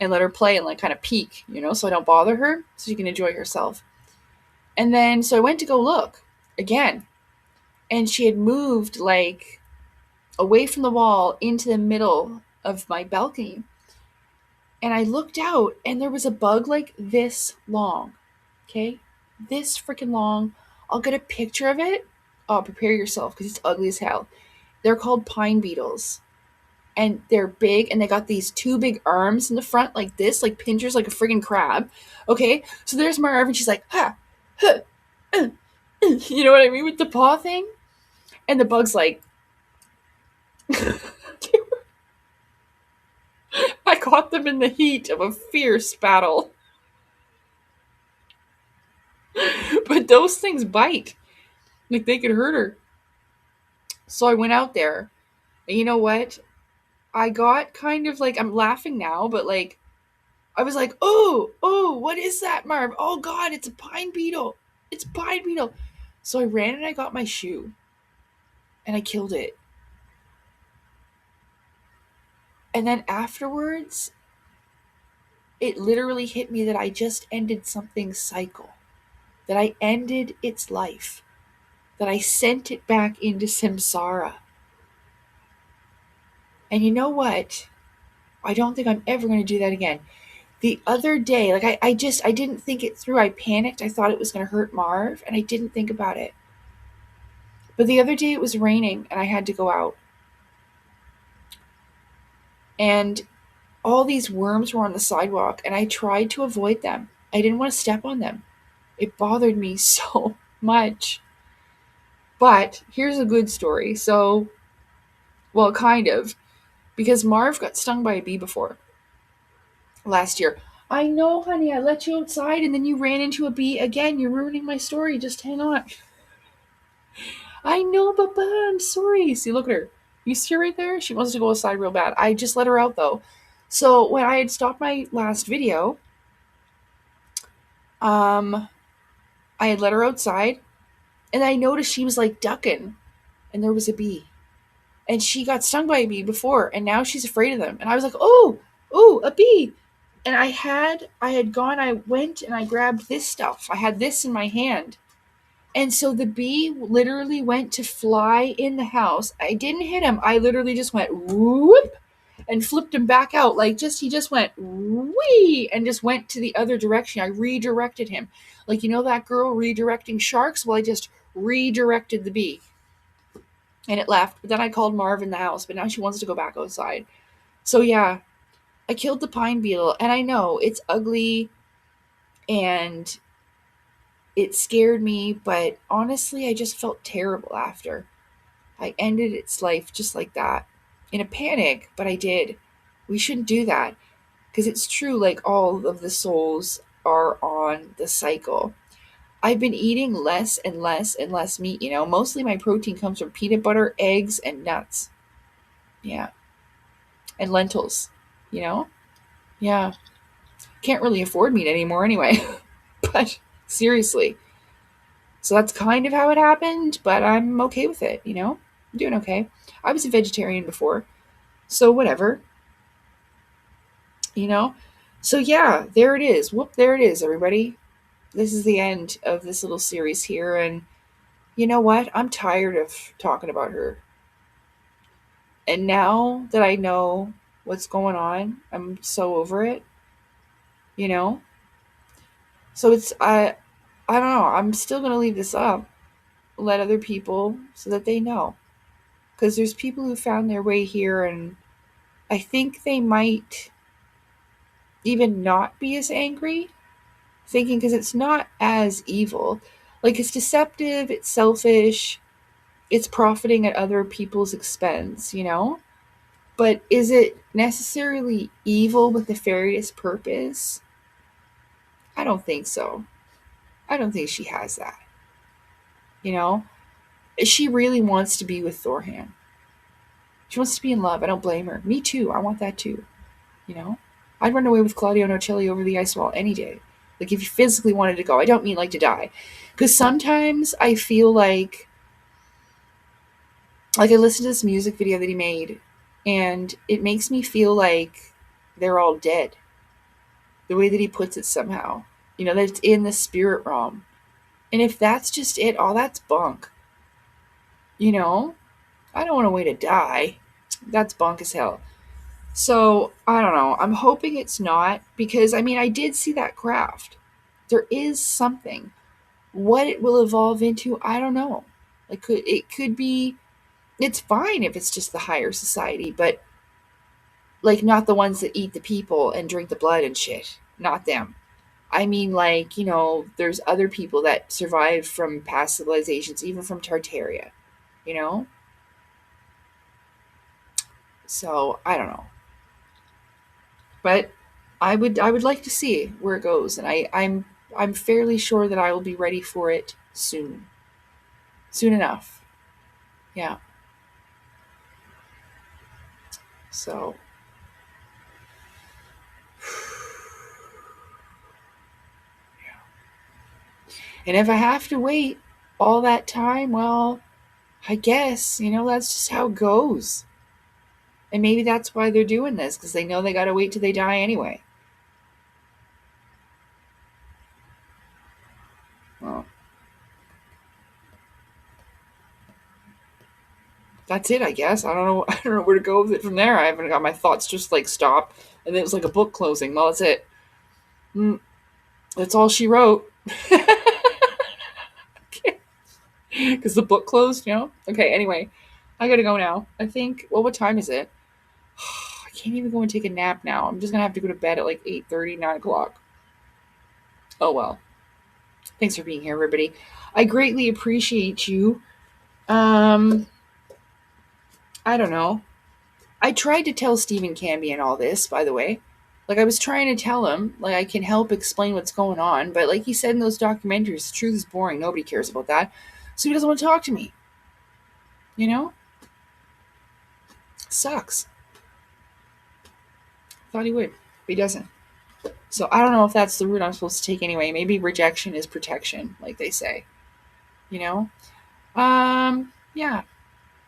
and let her play and like kind of peek, so I don't bother her, so she can enjoy herself. And then, so I went to go look again, and she had moved like away from the wall into the middle of my balcony. And I looked out, and there was a bug like this long. Okay? This freaking long. I'll get a picture of it. Oh, prepare yourself, because it's ugly as hell. They're called pine beetles. And they're big, and they got these 2 big arms in the front like this, like pinchers, like a friggin' crab. Okay? So there's Marv, and she's like, ha, huh, you know what I mean, with the paw thing? And the bug's like, I caught them in the heat of a fierce battle. But those things bite. Like, they could hurt her. So I went out there. And you know what? I got kind of like, I'm laughing now, but like, I was like, oh, what is that, Marv? Oh God, it's a pine beetle. It's a pine beetle. So I ran and I got my shoe. And I killed it. And then afterwards, it literally hit me that I just ended something's cycle, that I ended its life, that I sent it back into samsara. And you know what? I don't think I'm ever going to do that again. The other day, like I didn't think it through. I panicked. I thought it was going to hurt Marv, and I didn't think about it. But the other day it was raining and I had to go out. And all these worms were on the sidewalk and I tried to avoid them. I didn't want to step on them. It bothered me so much. But here's a good story. So, well, kind of. Because Marv got stung by a bee before last year. I know, honey, I let you outside and then you ran into a bee again. You're ruining my story. Just hang on. I know, Papa, I'm sorry. See, look at her. You see her right there? She wants to go outside real bad. I just let her out, though. So when I had stopped my last video, I had let her outside, and I noticed she was, like, ducking, and there was a bee. And she got stung by a bee before, and now she's afraid of them. And I was like, oh, a bee. And I went and I grabbed this stuff. I had this in my hand. And so the bee literally went to fly in the house. I didn't hit him. I literally just went whoop and flipped him back out. He just went wee and just went to the other direction. I redirected him. Like, you know that girl redirecting sharks? Well, I just redirected the bee. And it left. But then I called Marv in the house, but now she wants to go back outside. So yeah, I killed the pine beetle. And I know it's ugly and it scared me, but honestly, I just felt terrible after. I ended its life just like that. In a panic, but I did. We shouldn't do that. Because it's true, like all of the souls are on the cycle. I've been eating less and less and less meat, you know. Mostly my protein comes from peanut butter, eggs, and nuts. Yeah. And lentils, you know? Yeah. Can't really afford meat anymore anyway. But seriously. So that's kind of how it happened, but I'm okay with it, you know? I'm doing okay. I was a vegetarian before, so whatever, you know? So yeah, there it is. Whoop, there it is, everybody. This is the end of this little series here, and you know what? I'm tired of talking about her. And now that I know what's going on, I'm so over it, you know? So I don't know. I'm still going to leave this up, let other people so that they know. Because there's people who found their way here, and I think they might even not be as angry, thinking because it's not as evil. Like, it's deceptive, it's selfish, it's profiting at other people's expense, you know? But is it necessarily evil with nefarious purpose? I don't think so. I don't think she has that. You know? She really wants to be with Thorhan. She wants to be in love. I don't blame her. Me too. I want that too. You know? I'd run away with Claudio Nocelli over the ice wall any day. Like, if you physically wanted to go. I don't mean like to die. Because sometimes I feel like I listened to this music video that he made, and it makes me feel like they're all dead. The way that he puts it somehow. You know, that it's in the spirit realm. And if that's just it, all that's bunk. You know? I don't want a way to die. That's bunk as hell. So, I don't know. I'm hoping it's not, because, I mean, I did see that craft. There is something. What it will evolve into, I don't know. Like, it could be, it's fine if it's just the higher society, but, like, not the ones that eat the people and drink the blood and shit. Not them. I mean, like, you know, there's other people that survived from past civilizations, even from Tartaria, you know? So, I don't know. But I would like to see where it goes, and I'm fairly sure that I will be ready for it soon. Soon enough. Yeah. So and if I have to wait all that time, well, I guess, you know, that's just how it goes. And maybe that's why they're doing this, because they know they got to wait till they die anyway. that's it, I guess. I don't know. I don't know where to go with it from there. I haven't got my thoughts just like stop, and then it was like a book closing. Well, that's it. Mm, that's all she wrote. Because the book closed, you know? Okay, anyway, I gotta go now. I think, well, what time is it? I can't even go and take a nap now. I'm just gonna have to go to bed at like 8:30, 9 o'clock. Oh well. Thanks for being here, everybody. I greatly appreciate you. Um, I don't know. I tried to tell Stephen Cambion all this, by the way. Like, I was trying to tell him, like, I can help explain what's going on, but like he said in those documentaries, the truth is boring. Nobody cares about that. So he doesn't want to talk to me. You know? Sucks. Thought he would, but he doesn't. So I don't know if that's the route I'm supposed to take anyway. Maybe rejection is protection, like they say. You know? Yeah.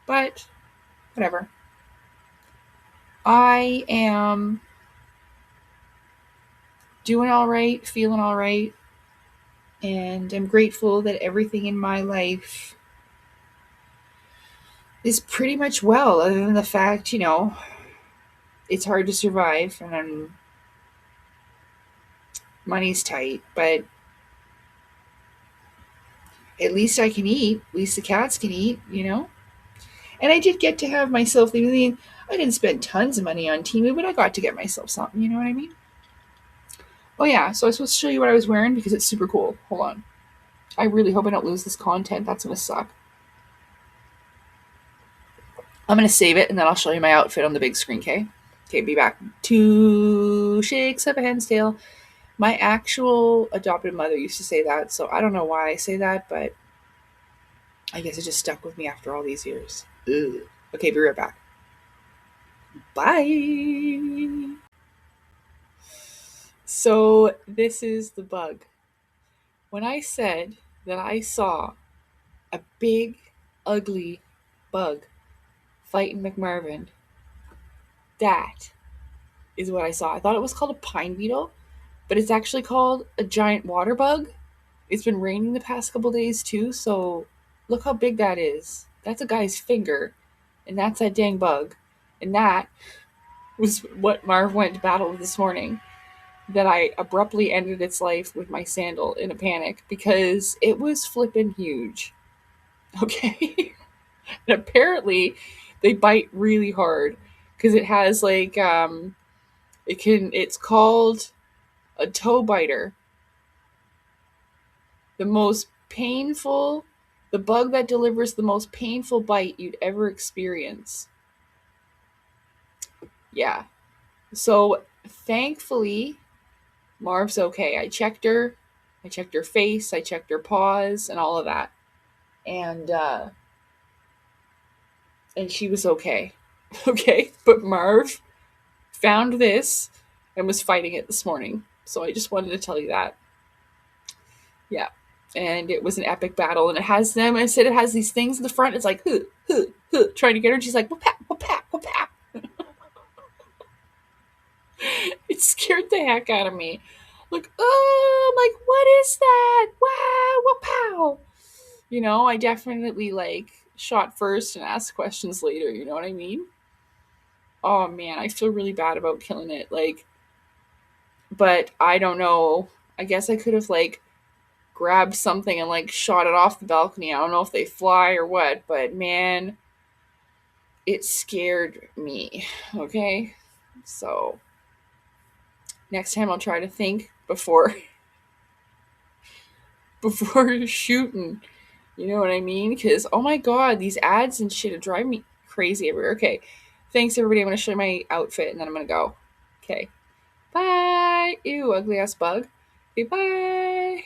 But whatever. I am doing all right, feeling all right, and I'm grateful that everything in my life is pretty much well, other than the fact, you know, it's hard to survive and money's tight, but at least I can eat. At least the cats can eat, you know? And I did get to have myself, I mean, I didn't spend tons of money on Temu, but I got to get myself something, you know what I mean? Oh yeah, so I was supposed to show you what I was wearing because it's super cool. Hold on. I really hope I don't lose this content. That's going to suck. I'm going to save it and then I'll show you my outfit on the big screen, okay? Okay, be back. 2 shakes of a hen's tail. My actual adopted mother used to say that, so I don't know why I say that, but I guess it just stuck with me after all these years. Ugh. Okay, be right back. Bye. So, this is the bug. When I said that I saw a big, ugly bug fighting McMarvin, that is what I saw. I thought it was called a pine beetle, but it's actually called a giant water bug. It's been raining the past couple days too, so look how big that is. That's a guy's finger, and that's that dang bug. And that was what Marv went to battle with this morning. That I abruptly ended its life with my sandal in a panic because it was flippin' huge. Okay? And apparently they bite really hard because it has like it's called a toe biter. The bug that delivers the most painful bite you'd ever experience. Yeah. So thankfully, Marv's okay. I checked her face, I checked her paws, and all of that. And she was okay. Okay. But Marv found this and was fighting it this morning. So I just wanted to tell you that. Yeah. And it was an epic battle. And it has them. I said it has these things in the front. It's like, trying to get her. And she's like, whoop-pap, whoop-pap, whoop-pap. It scared the heck out of me. Like, oh, I'm like, what is that? Wow, whoop-pow. You know, I definitely like shot first and asked questions later. You know what I mean? Oh man, I feel really bad about killing it. Like, but I don't know. I guess I could have like grabbed something and like shot it off the balcony. I don't know if they fly or what, but man, it scared me. Okay? So next time I'll try to think before shooting. You know what I mean? Because oh my god, these ads and shit are driving me crazy everywhere. Okay. Thanks everybody. I'm gonna show you my outfit and then I'm gonna go. Okay. Bye. Ew, ugly ass bug. Okay, bye.